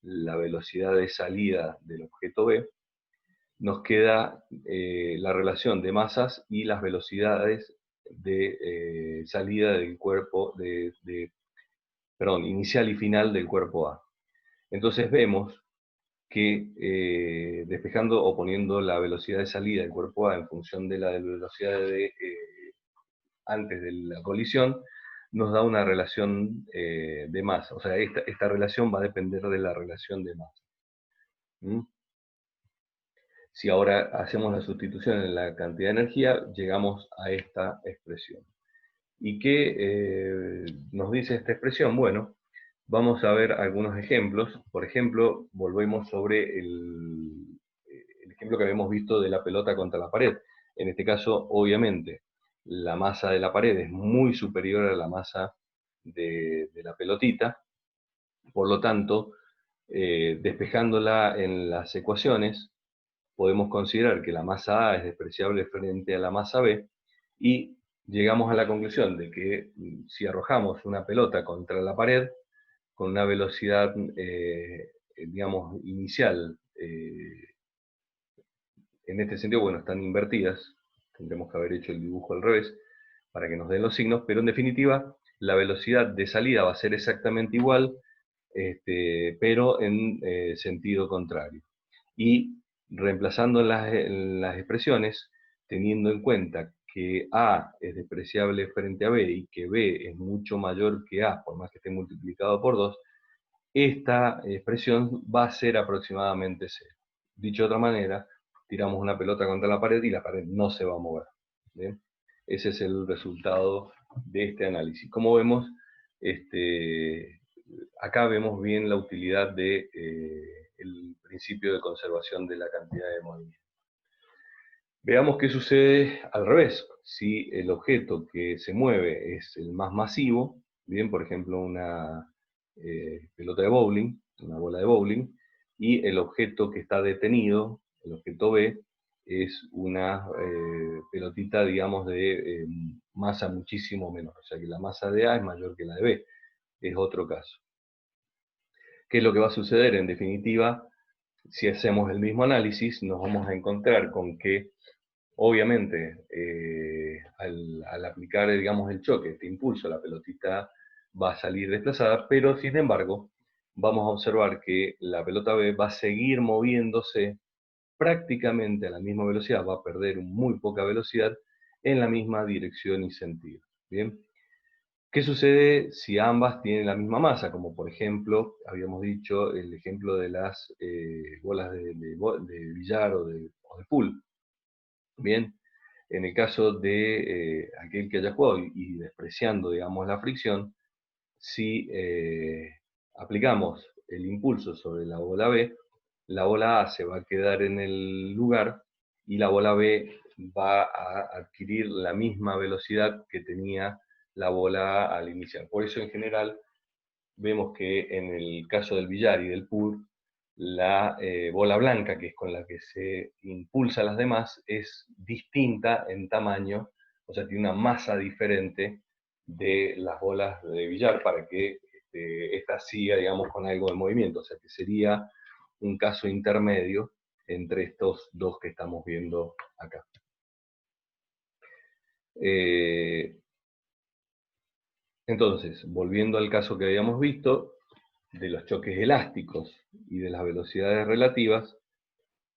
la velocidad de salida del objeto B, nos queda la relación de masas y las velocidades de salida del cuerpo, perdón, inicial y final del cuerpo A. Entonces vemos que despejando o poniendo la velocidad de salida del cuerpo A en función de la velocidad de antes de la colisión, nos da una relación de masa. O sea, esta relación va a depender de la relación de masa. ¿Mm? Si ahora hacemos la sustitución en la cantidad de energía, llegamos a esta expresión. ¿Y qué nos dice esta expresión? Bueno, vamos a ver algunos ejemplos. Por ejemplo, volvemos sobre el ejemplo que habíamos visto de la pelota contra la pared. En este caso, obviamente, la masa de la pared es muy superior a la masa de la pelotita. Por lo tanto, despejándola en las ecuaciones, podemos considerar que la masa A es despreciable frente a la masa B, y llegamos a la conclusión de que si arrojamos una pelota contra la pared con una velocidad, digamos, inicial, en este sentido, bueno, están invertidas, tendremos que haber hecho el dibujo al revés para que nos den los signos, pero en definitiva, la velocidad de salida va a ser exactamente igual, pero en sentido contrario. Y reemplazando las expresiones, teniendo en cuenta que A es despreciable frente a B y que B es mucho mayor que A, por más que esté multiplicado por 2, esta expresión va a ser aproximadamente 0. Dicho de otra manera, tiramos una pelota contra la pared y la pared no se va a mover. ¿Bien? Ese es el resultado de este análisis. Como vemos, acá vemos bien la utilidad del principio de conservación de la cantidad de movimiento. Veamos qué sucede al revés. Si el objeto que se mueve es el más masivo, bien, por ejemplo, una pelota de bowling, una bola de bowling, y el objeto que está detenido, el objeto B, es una pelotita, digamos, de masa muchísimo menor. O sea que la masa de A es mayor que la de B. Es otro caso. ¿Qué es lo que va a suceder? En definitiva, si hacemos el mismo análisis, nos vamos a encontrar con que, obviamente, al aplicar, digamos, el choque, este impulso, la pelotita va a salir desplazada, pero sin embargo, vamos a observar que la pelota B va a seguir moviéndose prácticamente a la misma velocidad, va a perder muy poca velocidad en la misma dirección y sentido. ¿Bien? ¿Qué sucede si ambas tienen la misma masa? Como por ejemplo, habíamos dicho el ejemplo de las bolas de billar o de pool. Bien, en el caso de aquel que haya jugado y despreciando, digamos, la fricción, si aplicamos el impulso sobre la bola B, la bola A se va a quedar en el lugar y la bola B va a adquirir la misma velocidad que tenía la bola A al iniciar. Por eso, en general, vemos que en el caso del billar y del pool, la bola blanca, que es con la que se impulsa a las demás, es distinta en tamaño, o sea, tiene una masa diferente de las bolas de billar para que esta siga, digamos, con algo de movimiento. O sea, que sería un caso intermedio entre estos dos que estamos viendo acá. Entonces, volviendo al caso que habíamos visto, de los choques elásticos y de las velocidades relativas,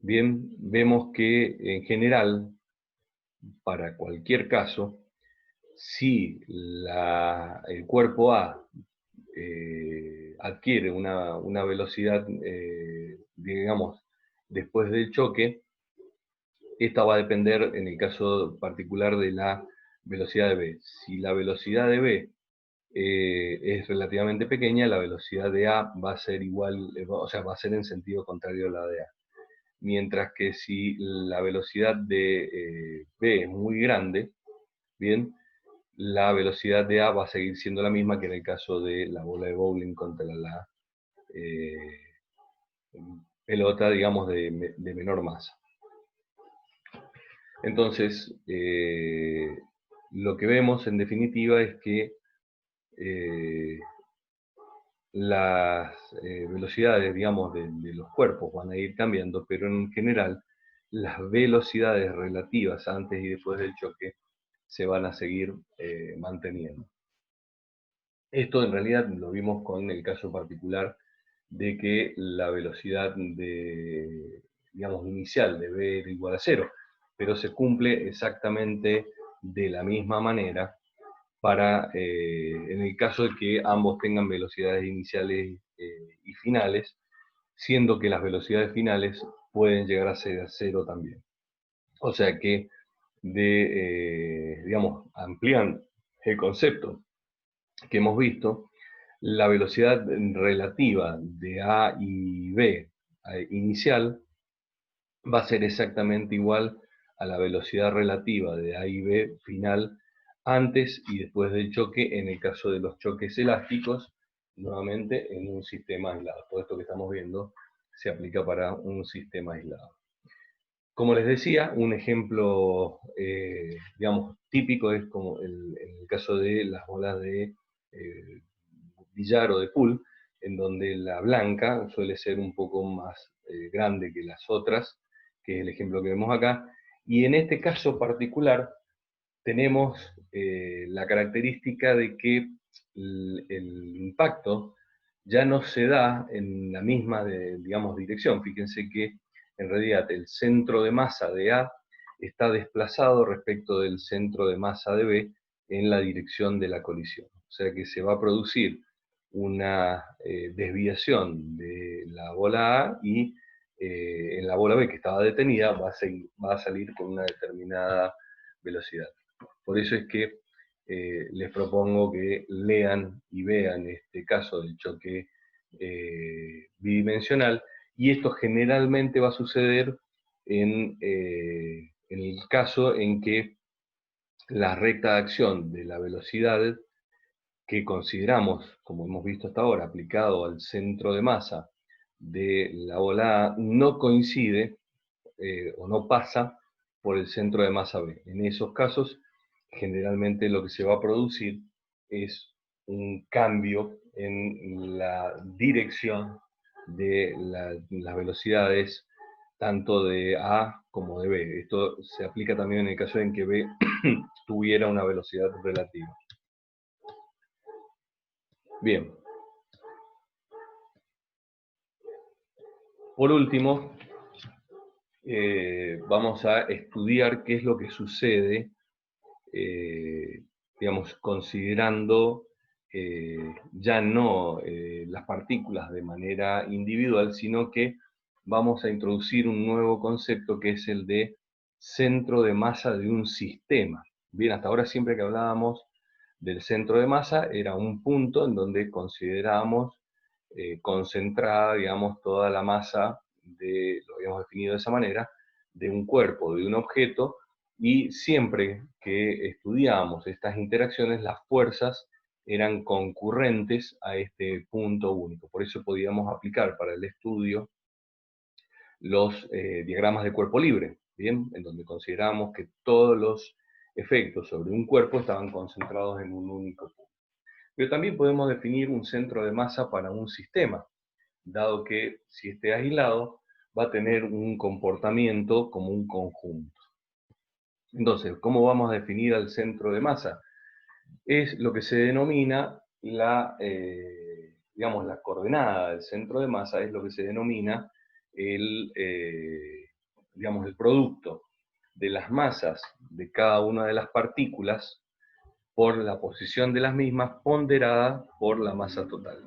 bien, vemos que en general, para cualquier caso, si el cuerpo A adquiere una velocidad, digamos, después del choque, esta va a depender, en el caso particular, de la velocidad de B. Si la velocidad de B es relativamente pequeña, la velocidad de A va a ser igual, o sea, va a ser en sentido contrario a la de A. Mientras que si la velocidad de B es muy grande, bien, la velocidad de A va a seguir siendo la misma que en el caso de la bola de bowling contra la eh, pelota, digamos, de menor masa. Entonces, lo que vemos en definitiva es que las velocidades, digamos, de los cuerpos van a ir cambiando, pero en general las velocidades relativas antes y después del choque se van a seguir manteniendo. Esto en realidad lo vimos con el caso particular de que la velocidad digamos, inicial de B era igual a 0, pero se cumple exactamente de la misma manera para, en el caso de que ambos tengan velocidades iniciales y finales, siendo que las velocidades finales pueden llegar a ser a 0 también. O sea que, digamos, amplían el concepto que hemos visto, la velocidad relativa de A y B inicial va a ser exactamente igual a la velocidad relativa de A y B final antes y después del choque, en el caso de los choques elásticos, nuevamente en un sistema aislado. Todo esto que estamos viendo se aplica para un sistema aislado. Como les decía, un ejemplo, digamos, típico es como en el caso de las bolas de billar o de pool, en donde la blanca suele ser un poco más grande que las otras, que es el ejemplo que vemos acá, y en este caso particular tenemos la característica de que el impacto ya no se da en la misma, digamos, dirección. Fíjense que en realidad el centro de masa de A está desplazado respecto del centro de masa de B en la dirección de la colisión. O sea que se va a producir una desviación de la bola A y en la bola B, que estaba detenida, va a salir con una determinada velocidad. Por eso es que les propongo que lean y vean este caso del choque bidimensional, y esto generalmente va a suceder en el caso en que la recta de acción de la velocidad que consideramos, como hemos visto hasta ahora, aplicado al centro de masa de la bola A, no coincide o no pasa por el centro de masa B. En esos casos, generalmente lo que se va a producir es un cambio en la dirección de las velocidades tanto de A como de B. Esto se aplica también en el caso en que B tuviera una velocidad relativa. Bien. Por último, vamos a estudiar qué es lo que sucede, digamos, considerando ya no las partículas de manera individual, sino que vamos a introducir un nuevo concepto que es el de centro de masa de un sistema. Bien, hasta ahora siempre que hablábamos del centro de masa era un punto en donde considerábamos concentrada, digamos, toda la masa lo habíamos definido de esa manera, de un cuerpo, de un objeto, y siempre que estudiábamos estas interacciones, las fuerzas eran concurrentes a este punto único. Por eso podíamos aplicar para el estudio los diagramas de cuerpo libre, ¿bien? En donde consideramos que todos los efectos sobre un cuerpo estaban concentrados en un único punto. Pero también podemos definir un centro de masa para un sistema, dado que si esté aislado va a tener un comportamiento como un conjunto. Entonces, ¿cómo vamos a definir al centro de masa? Es lo que se denomina digamos, la coordenada del centro de masa, es lo que se denomina digamos, el producto de las masas de cada una de las partículas por la posición de las mismas ponderada por la masa total.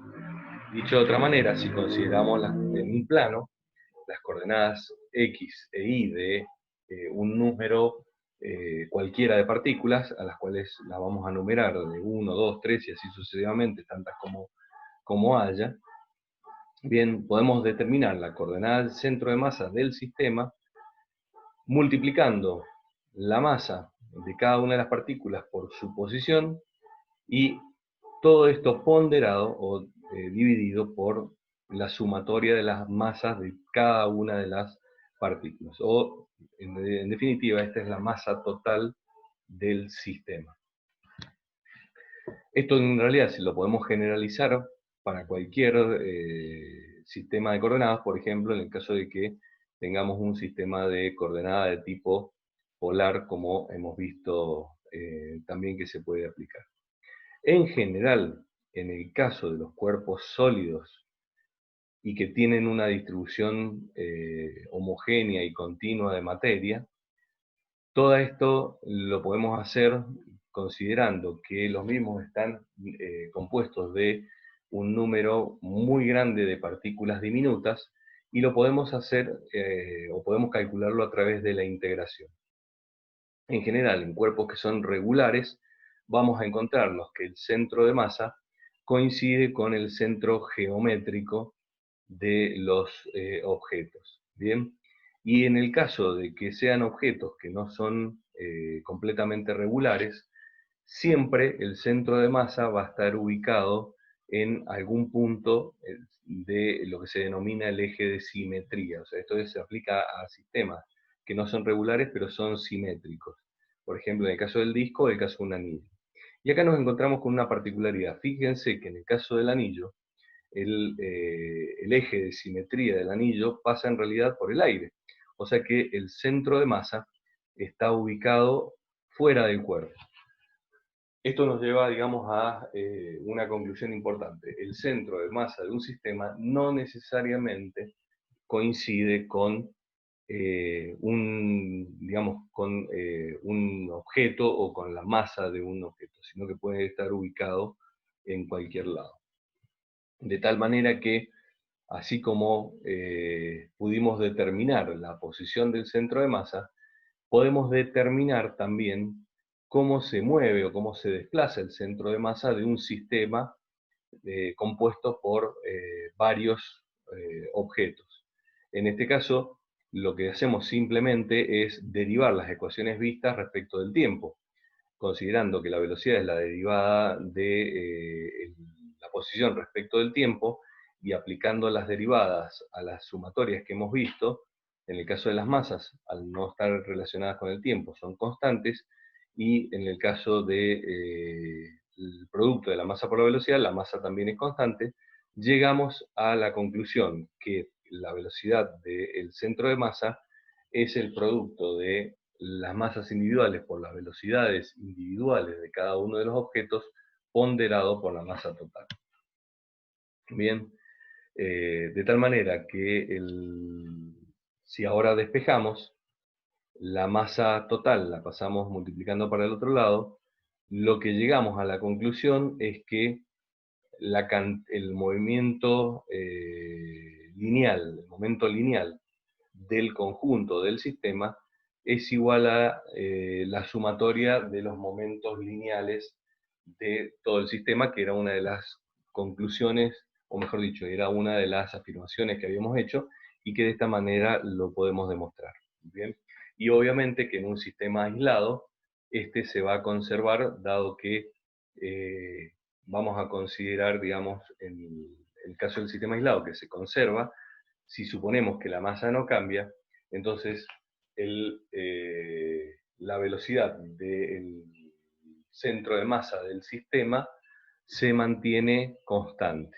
Dicho de otra manera, si consideramos en un plano las coordenadas x e y de un número cualquiera de partículas, a las cuales las vamos a numerar de 1, 2, 3 y así sucesivamente, tantas como haya. Bien, podemos determinar la coordenada del centro de masa del sistema multiplicando la masa de cada una de las partículas por su posición y todo esto ponderado o dividido por la sumatoria de las masas de cada una de las partículas. O, en definitiva, esta es la masa total del sistema. Esto en realidad si lo podemos generalizar para cualquier sistema de coordenadas, por ejemplo, en el caso de que tengamos un sistema de coordenada de tipo polar, como hemos visto también que se puede aplicar. En general, en el caso de los cuerpos sólidos y que tienen una distribución homogénea y continua de materia, todo esto lo podemos hacer considerando que los mismos están compuestos de un número muy grande de partículas diminutas y lo podemos hacer o podemos calcularlo a través de la integración. En general, en cuerpos que son regulares, vamos a encontrarnos que el centro de masa coincide con el centro geométrico de los objetos. ¿Bien? Y en el caso de que sean objetos que no son completamente regulares, siempre el centro de masa va a estar ubicado en algún punto de lo que se denomina el eje de simetría. O sea, esto se aplica a sistemas que no son regulares, pero son simétricos. Por ejemplo, en el caso del disco o en el caso de un anillo. Y acá nos encontramos con una particularidad. Fíjense que en el caso del anillo, el eje de simetría del anillo pasa en realidad por el aire. O sea que el centro de masa está ubicado fuera del cuerpo. Esto nos lleva, digamos, a una conclusión importante. El centro de masa de un sistema no necesariamente coincide con un objeto o con la masa de un objeto, sino que puede estar ubicado en cualquier lado. De tal manera que, así como pudimos determinar la posición del centro de masa, podemos determinar también cómo se mueve o cómo se desplaza el centro de masa de un sistema compuesto por varios objetos. En este caso, lo que hacemos simplemente es derivar las ecuaciones vistas respecto del tiempo, considerando que la velocidad es la derivada de la posición respecto del tiempo y aplicando las derivadas a las sumatorias que hemos visto. En el caso de las masas, al no estar relacionadas con el tiempo, son constantes, y en el caso del producto de la masa por la velocidad, la masa también es constante. Llegamos a la conclusión que la velocidad del centro de masa es el producto de las masas individuales por las velocidades individuales de cada uno de los objetos ponderado por la masa total. Bien, de tal manera que si ahora despejamos, la masa total la pasamos multiplicando para el otro lado, lo que llegamos a la conclusión es que el movimiento lineal, el momento lineal del conjunto del sistema es igual a la sumatoria de los momentos lineales de todo el sistema, que era una de las conclusiones, o mejor dicho, era una de las afirmaciones que habíamos hecho y que de esta manera lo podemos demostrar. ¿Bien? Y obviamente que en un sistema aislado, este se va a conservar, dado que vamos a considerar, digamos, en el caso del sistema aislado que se conserva, si suponemos que la masa no cambia, entonces la velocidad del centro de masa del sistema se mantiene constante.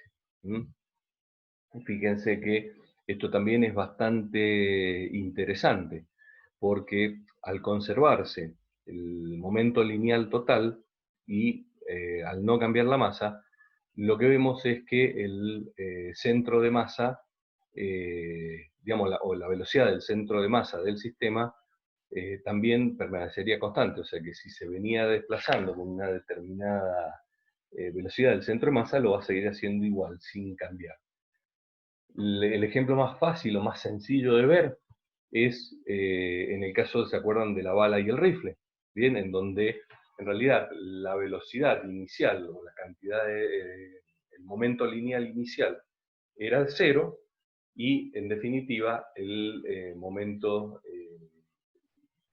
Fíjense que esto también es bastante interesante, porque al conservarse el momento lineal total y al no cambiar la masa, lo que vemos es que el centro de masa, digamos, o la velocidad del centro de masa del sistema también permanecería constante, o sea que si se venía desplazando con una determinada velocidad del centro de masa, lo va a seguir haciendo igual, sin cambiar. El ejemplo más fácil o más sencillo de ver es en el caso, ¿se acuerdan de la bala y el rifle? Bien, en donde en realidad la velocidad inicial o la cantidad el momento lineal inicial era el cero y en definitiva el momento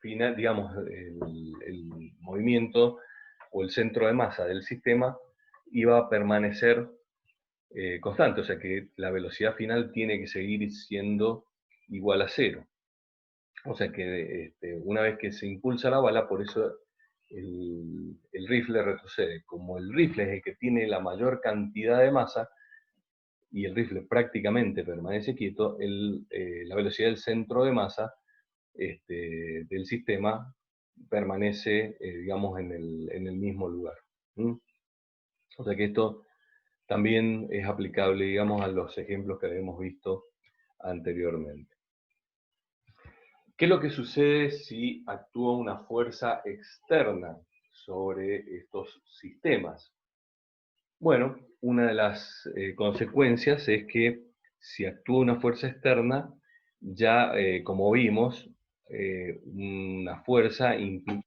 final, digamos, el movimiento o el centro de masa del sistema iba a permanecer constante, o sea que la velocidad final tiene que seguir siendo igual a cero. O sea que una vez que se impulsa la bala, por eso el rifle retrocede. Como el rifle es el que tiene la mayor cantidad de masa y el rifle prácticamente permanece quieto, la velocidad del centro de masa del sistema permanece, digamos, en el mismo lugar. ¿Mm? O sea que esto también es aplicable, digamos, a los ejemplos que habíamos visto anteriormente. ¿Qué es lo que sucede si actúa una fuerza externa sobre estos sistemas? Bueno, una de las consecuencias es que si actúa una fuerza externa, ya como vimos, una fuerza implica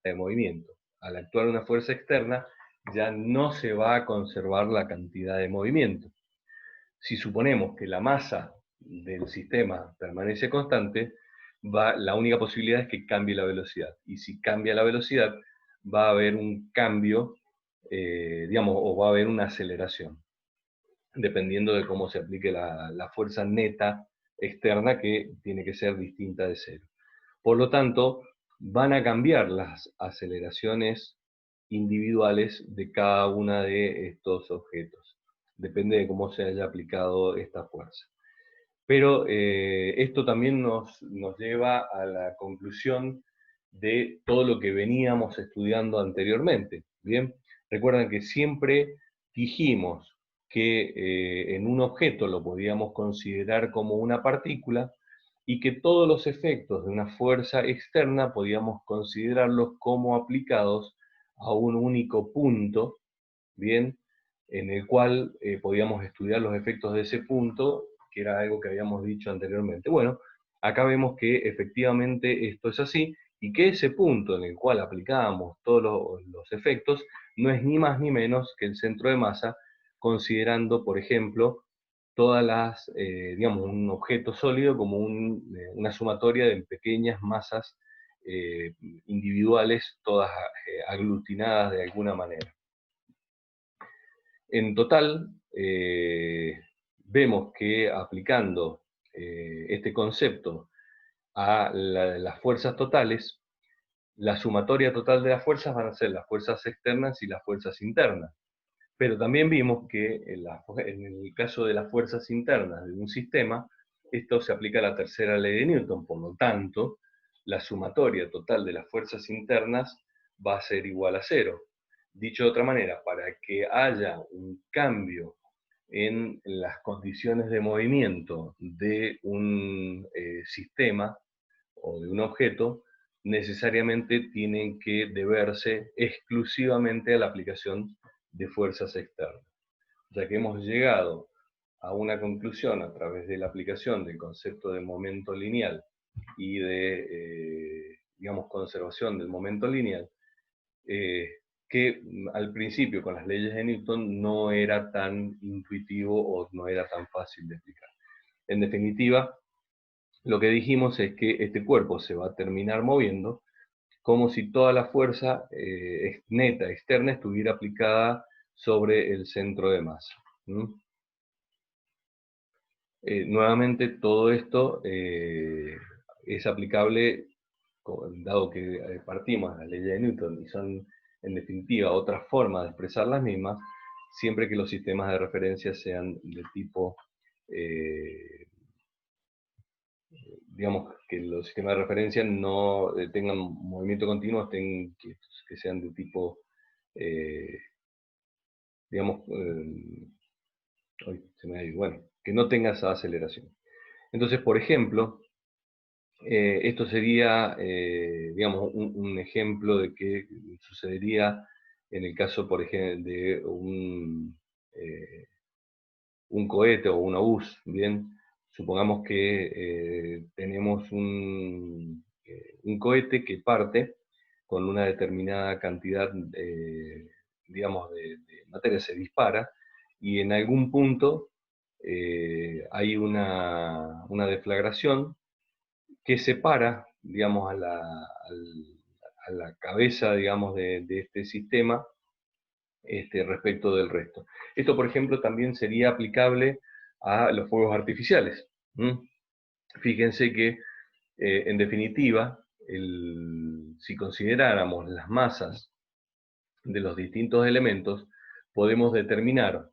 de movimiento. Al actuar una fuerza externa, ya no se va a conservar la cantidad de movimiento. Si suponemos que la masa del sistema permanece constante, la única posibilidad es que cambie la velocidad. Y si cambia la velocidad, va a haber un cambio, digamos, o va a haber una aceleración, dependiendo de cómo se aplique la fuerza neta externa, que tiene que ser distinta de cero. Por lo tanto, van a cambiar las aceleraciones individuales de cada una de estos objetos. Depende de cómo se haya aplicado esta fuerza. Pero esto también nos lleva a la conclusión de todo lo que veníamos estudiando anteriormente. Bien, recuerdan que siempre dijimos que en un objeto lo podíamos considerar como una partícula y que todos los efectos de una fuerza externa podíamos considerarlos como aplicados a un único punto, bien, en el cual podíamos estudiar los efectos de ese punto, que era algo que habíamos dicho anteriormente. Bueno, acá vemos que efectivamente esto es así, y que ese punto en el cual aplicábamos todos los efectos no es ni más ni menos que el centro de masa, considerando, por ejemplo, todas las, digamos, un objeto sólido como una sumatoria de pequeñas masas individuales, todas aglutinadas de alguna manera. En total, vemos que aplicando este concepto a las fuerzas totales, la sumatoria total de las fuerzas van a ser las fuerzas externas y las fuerzas internas. Pero también vimos que en el caso de las fuerzas internas de un sistema, esto se aplica a la tercera ley de Newton, por lo tanto, la sumatoria total de las fuerzas internas va a ser igual a cero. Dicho de otra manera, para que haya un cambio en las condiciones de movimiento de un sistema o de un objeto, necesariamente tienen que deberse exclusivamente a la aplicación de fuerzas externas. Ya que hemos llegado a una conclusión a través de la aplicación del concepto de momento lineal y de, digamos, conservación del momento lineal, que al principio con las leyes de Newton no era tan intuitivo o no era tan fácil de explicar. En definitiva, lo que dijimos es que este cuerpo se va a terminar moviendo como si toda la fuerza neta externa estuviera aplicada sobre el centro de masa. Nuevamente, todo esto es aplicable, dado que partimos de las leyes de Newton y son, en definitiva, otras formas de expresar las mismas, siempre que los sistemas de referencia sean de tipo, digamos, que los sistemas de referencia no tengan movimiento continuo, que sean de tipo, digamos, se me ha ido, bueno, que no tenga esa aceleración. Entonces, por ejemplo, esto sería, digamos, un ejemplo de qué sucedería en el caso, por ejemplo, de un cohete o un obús, ¿bien? Supongamos que tenemos un cohete que parte con una determinada cantidad, digamos, de materia, se dispara, y en algún punto hay una deflagración que separa, digamos, a la cabeza, digamos, de este sistema respecto del resto. Esto, por ejemplo, también sería aplicable a los fuegos artificiales. ¿Mm? Fíjense que, en definitiva, si consideráramos las masas de los distintos elementos, podemos determinar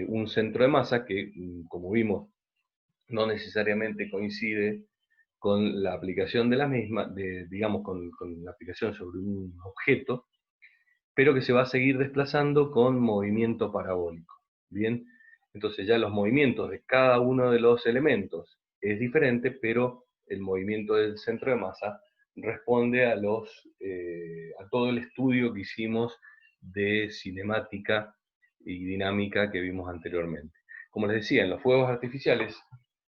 un centro de masa que, como vimos, no necesariamente coincide con la aplicación de la misma, digamos, con la aplicación sobre un objeto, pero que se va a seguir desplazando con movimiento parabólico. Bien, entonces ya los movimientos de cada uno de los elementos es diferente, pero el movimiento del centro de masa responde a todo el estudio que hicimos de cinemática y dinámica que vimos anteriormente. Como les decía, en los fuegos artificiales,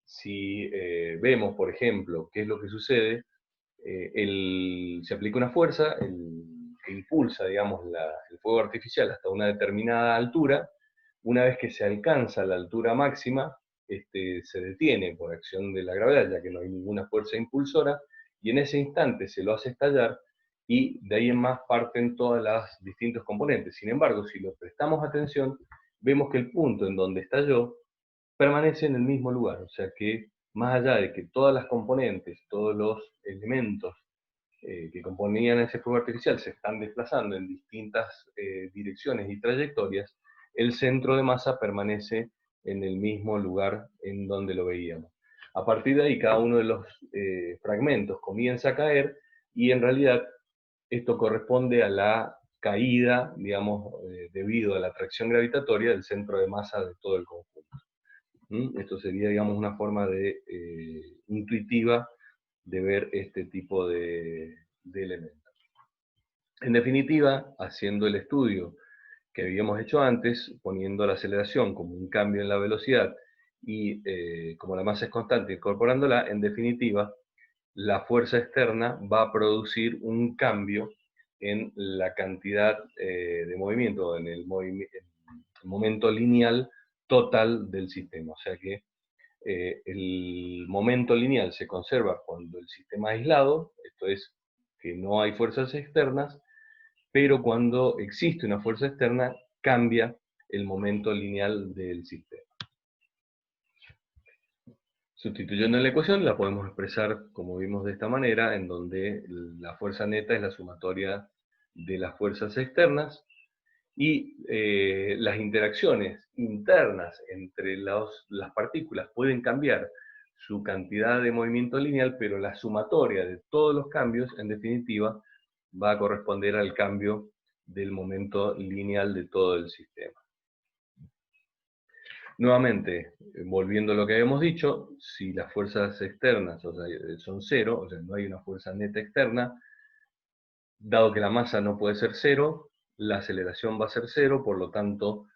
si vemos, por ejemplo, qué es lo que sucede, se aplica una fuerza que impulsa, digamos, el fuego artificial hasta una determinada altura. Una vez que se alcanza la altura máxima, se detiene por acción de la gravedad, ya que no hay ninguna fuerza impulsora, y en ese instante se lo hace estallar, y de ahí en más parten todas las distintos componentes. Sin embargo, si lo prestamos atención, vemos que el punto en donde estalló permanece en el mismo lugar, o sea que más allá de que todas las componentes, todos los elementos que componían ese fuego artificial se están desplazando en distintas direcciones y trayectorias, el centro de masa permanece en el mismo lugar en donde lo veíamos. A partir de ahí, cada uno de los fragmentos comienza a caer, y en realidad esto corresponde a la caída, digamos, debido a la atracción gravitatoria del centro de masa de todo el conjunto. Esto sería, digamos, una forma intuitiva de ver este tipo de elementos. En definitiva, haciendo el estudio que habíamos hecho antes, poniendo la aceleración como un cambio en la velocidad y como la masa es constante, incorporándola, en definitiva, la fuerza externa va a producir un cambio en la cantidad de movimiento, en el momento lineal total del sistema. O sea que el momento lineal se conserva cuando el sistema es aislado, esto es, que no hay fuerzas externas, pero cuando existe una fuerza externa, cambia el momento lineal del sistema. Sustituyendo en la ecuación, la podemos expresar como vimos de esta manera, en donde la fuerza neta es la sumatoria de las fuerzas externas, y las interacciones internas entre las partículas pueden cambiar su cantidad de movimiento lineal, pero la sumatoria de todos los cambios, en definitiva, va a corresponder al cambio del momento lineal de todo el sistema. Nuevamente, volviendo a lo que habíamos dicho, si las fuerzas externas, o sea, son cero, o sea, no hay una fuerza neta externa, dado que la masa no puede ser cero, la aceleración va a ser cero, por lo tanto,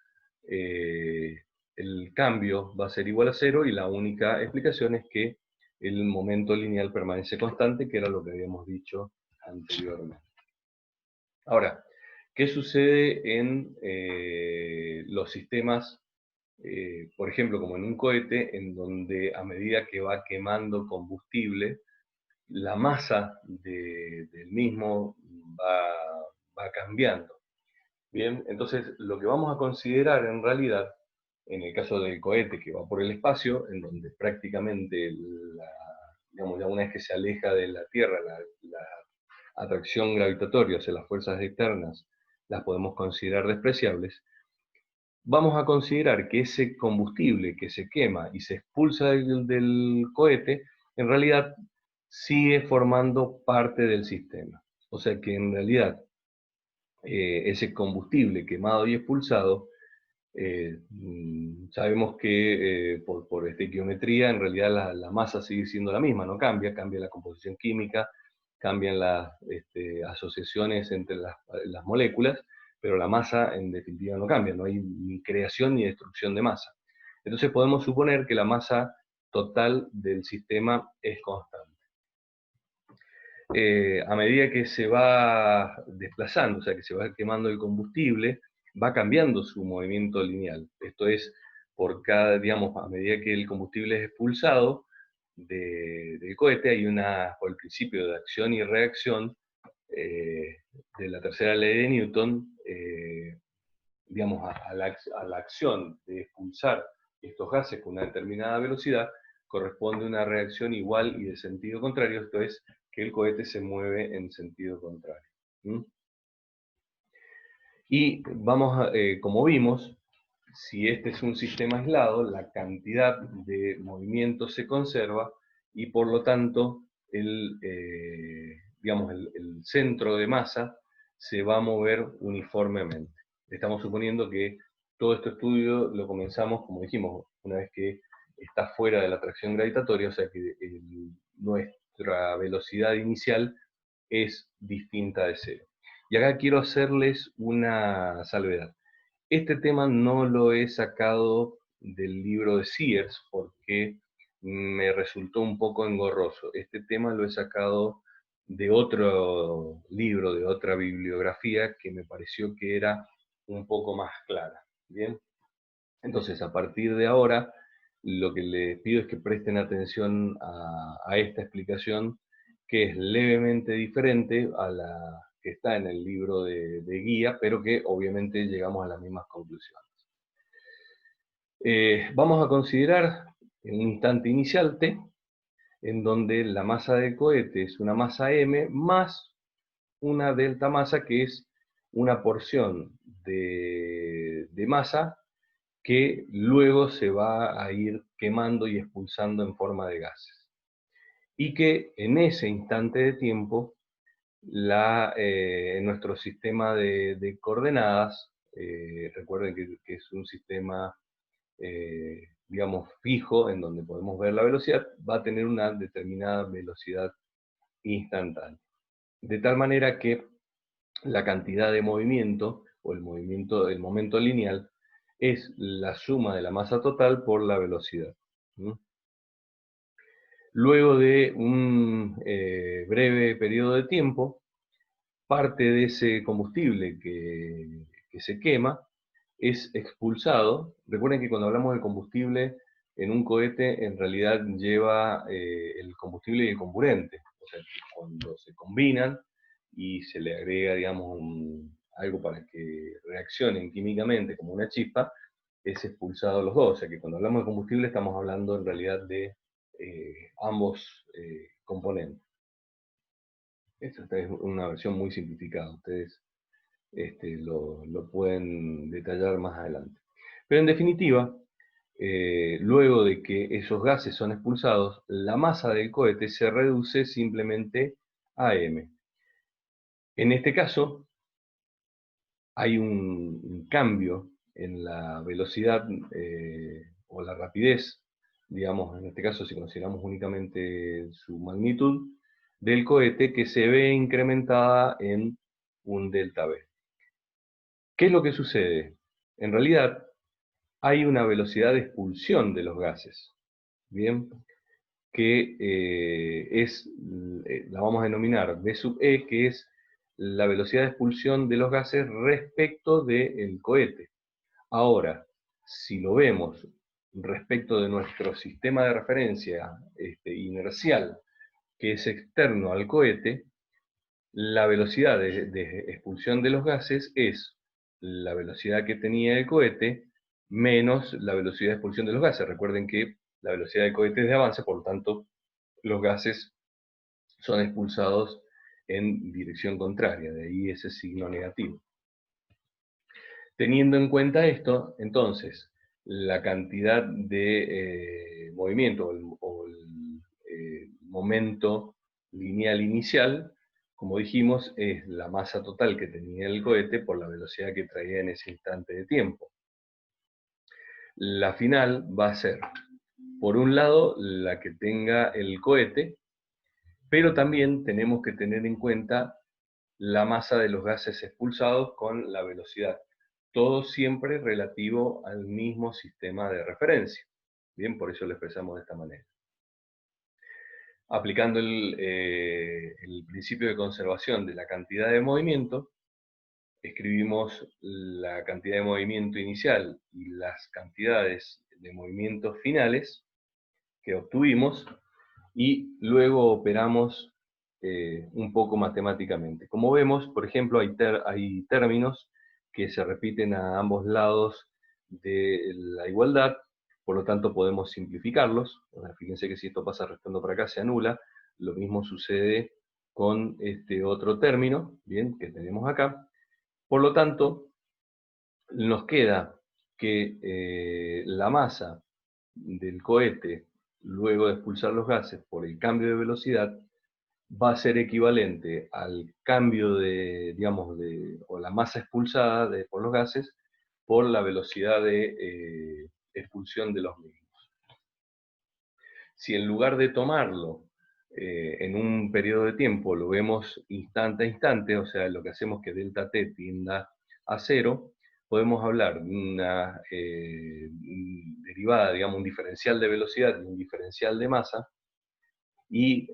el cambio va a ser igual a cero, y la única explicación es que el momento lineal permanece constante, que era lo que habíamos dicho anteriormente. Ahora, ¿qué sucede en los sistemas, por ejemplo, como en un cohete, en donde a medida que va quemando combustible, la masa del mismo va cambiando? Bien, entonces lo que vamos a considerar en realidad, en el caso del cohete que va por el espacio, en donde prácticamente, digamos, ya una vez que se aleja de la Tierra, la atracción gravitatoria, o sea, las fuerzas externas, las podemos considerar despreciables, vamos a considerar que ese combustible que se quema y se expulsa del cohete, en realidad sigue formando parte del sistema. O sea que en realidad ese combustible quemado y expulsado, sabemos que por estequiometría, en realidad la masa sigue siendo la misma, no cambia, cambia la composición química, cambian las asociaciones entre las moléculas, pero la masa en definitiva no cambia, no hay ni creación ni destrucción de masa. Entonces podemos suponer que la masa total del sistema es constante. A medida que se va desplazando, o sea, que se va quemando el combustible, va cambiando su movimiento lineal. Esto es, por cada, digamos, a medida que el combustible es expulsado del cohete, hay por el principio de acción y reacción de la tercera ley de Newton, digamos, a la acción de expulsar estos gases con una determinada velocidad, corresponde una reacción igual y de sentido contrario, esto es, que el cohete se mueve en sentido contrario. ¿Mm? Y como vimos, si este es un sistema aislado, la cantidad de movimiento se conserva y por lo tanto digamos, el centro de masa se va a mover uniformemente. Estamos suponiendo que todo este estudio lo comenzamos, como dijimos, una vez que está fuera de la atracción gravitatoria, o sea que nuestra velocidad inicial es distinta de cero. Y acá quiero hacerles una salvedad. Este tema no lo he sacado del libro de Sears porque me resultó un poco engorroso. Este tema lo he sacado de otro libro, de otra bibliografía que me pareció que era un poco más clara. Bien, entonces a partir de ahora lo que les pido es que presten atención a esta explicación, que es levemente diferente a la que está en el libro de guía, pero que obviamente llegamos a las mismas conclusiones. Vamos a considerar en un instante inicial t, en donde la masa del cohete es una masa m más una delta masa, que es una porción de masa que luego se va a ir quemando y expulsando en forma de gases. Y que en ese instante de tiempo, en nuestro sistema de coordenadas, recuerden que es un sistema, digamos, fijo, en donde podemos ver la velocidad, va a tener una determinada velocidad instantánea. De tal manera que la cantidad de movimiento, o el momento lineal, es la suma de la masa total por la velocidad. ¿Mm? Luego de un breve periodo de tiempo, parte de ese combustible que se quema es expulsado. Recuerden que cuando hablamos de combustible en un cohete, en realidad lleva el combustible y el comburente. O sea, cuando se combinan y se le agrega, digamos, algo para que reaccionen químicamente como una chispa, es expulsado los dos. O sea que cuando hablamos de combustible estamos hablando en realidad de ambos componentes. Esta es una versión muy simplificada. Ustedes lo pueden detallar más adelante. Pero en definitiva, luego de que esos gases son expulsados, la masa del cohete se reduce simplemente a m. En este caso, hay un cambio en la velocidad o la rapidez, digamos, en este caso si consideramos únicamente su magnitud, del cohete, que se ve incrementada en un delta v. ¿Qué es lo que sucede? En realidad, hay una velocidad de expulsión de los gases, ¿bien? Que la vamos a denominar V sub E, que es la velocidad de expulsión de los gases respecto del cohete. Ahora, si lo vemos respecto de nuestro sistema de referencia inercial, que es externo al cohete, la velocidad de expulsión de los gases es la velocidad que tenía el cohete menos la velocidad de expulsión de los gases. Recuerden que la velocidad del cohete es de avance, por lo tanto, los gases son expulsados en dirección contraria, de ahí ese signo negativo. Teniendo en cuenta esto, entonces, la cantidad de movimiento o el momento lineal inicial, como dijimos, es la masa total que tenía el cohete por la velocidad que traía en ese instante de tiempo. La final va a ser, por un lado, la que tenga el cohete, pero también tenemos que tener en cuenta la masa de los gases expulsados con la velocidad. Todo siempre relativo al mismo sistema de referencia. Bien, por eso lo expresamos de esta manera. Aplicando el principio de conservación de la cantidad de movimiento, escribimos la cantidad de movimiento inicial y las cantidades de movimientos finales que obtuvimos, y luego operamos un poco matemáticamente. Como vemos, por ejemplo, hay términos que se repiten a ambos lados de la igualdad, por lo tanto podemos simplificarlos. Fíjense que si esto pasa restando para acá se anula. Lo mismo sucede con este otro término, bien, que tenemos acá. Por lo tanto, nos queda que la masa del cohete, luego de expulsar los gases por el cambio de velocidad, va a ser equivalente al cambio de, digamos, o la masa expulsada por los gases por la velocidad de expulsión de los mismos. Si en lugar de tomarlo en un periodo de tiempo lo vemos instante a instante, o sea, lo que hacemos es que delta t tienda a 0, podemos hablar de una derivada, digamos, un diferencial de velocidad y un diferencial de masa, y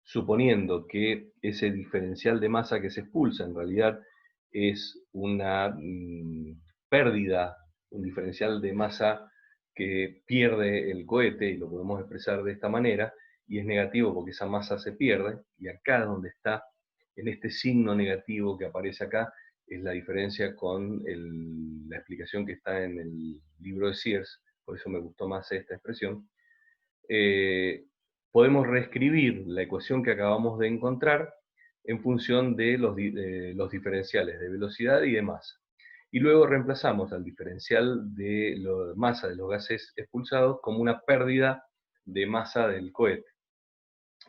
suponiendo que ese diferencial de masa que se expulsa en realidad es una pérdida, un diferencial de masa que pierde el cohete, y lo podemos expresar de esta manera, y es negativo porque esa masa se pierde, y acá donde está, en este signo negativo que aparece acá, es la diferencia con la explicación que está en el libro de Sears, por eso me gustó más esta expresión. Podemos reescribir la ecuación que acabamos de encontrar en función de los diferenciales de velocidad y de masa. Y luego reemplazamos al diferencial de masa de los gases expulsados como una pérdida de masa del cohete.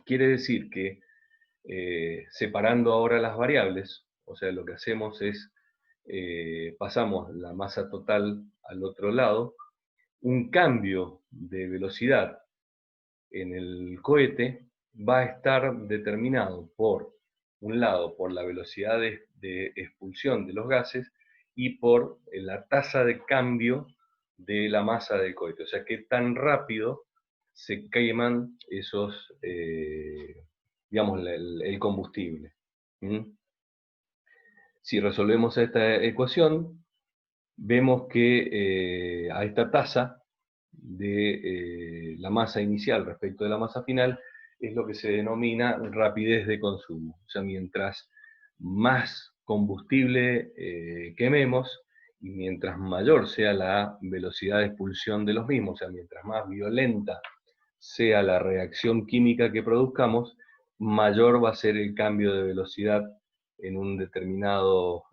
Quiere decir que separando ahora las variables, o sea, lo que hacemos es pasamos la masa total al otro lado, un cambio de velocidad en el cohete va a estar determinado por un lado por la velocidad de expulsión de los gases y por la tasa de cambio de la masa del cohete, o sea, qué tan rápido se queman esos, digamos, el combustible. Si resolvemos esta ecuación, vemos que a esta tasa de la masa inicial respecto de la masa final es lo que se denomina rapidez de consumo. O sea, mientras más combustible quememos y mientras mayor sea la velocidad de expulsión de los mismos, o sea, mientras más violenta sea la reacción química que produzcamos, mayor va a ser el cambio de velocidad en un determinado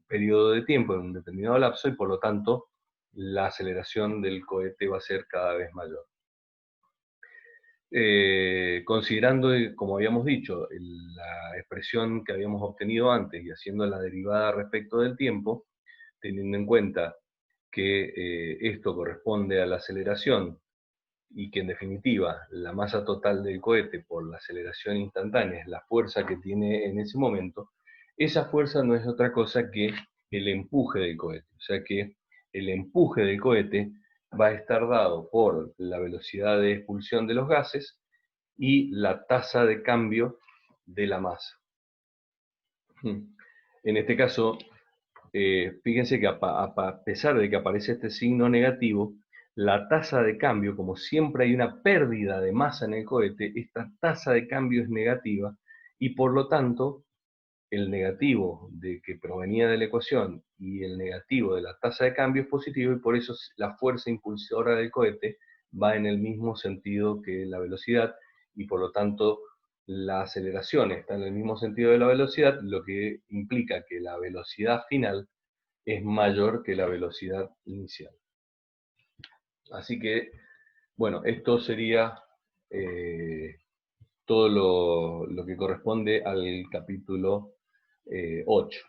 periodo de tiempo, en un determinado lapso, y por lo tanto la aceleración del cohete va a ser cada vez mayor. Considerando, como habíamos dicho, la expresión que habíamos obtenido antes y haciendo la derivada respecto del tiempo, teniendo en cuenta que esto corresponde a la aceleración y que en definitiva la masa total del cohete por la aceleración instantánea es la fuerza que tiene en ese momento, esa fuerza no es otra cosa que el empuje del cohete. O sea que el empuje del cohete va a estar dado por la velocidad de expulsión de los gases y la tasa de cambio de la masa. En este caso, fíjense que a pesar de que aparece este signo negativo, la tasa de cambio, como siempre hay una pérdida de masa en el cohete, esta tasa de cambio es negativa, y por lo tanto el negativo que provenía de la ecuación y el negativo de la tasa de cambio es positivo, y por eso la fuerza impulsora del cohete va en el mismo sentido que la velocidad, y por lo tanto la aceleración está en el mismo sentido de la velocidad, lo que implica que la velocidad final es mayor que la velocidad inicial. Así que, bueno, esto sería todo lo que corresponde al capítulo 8.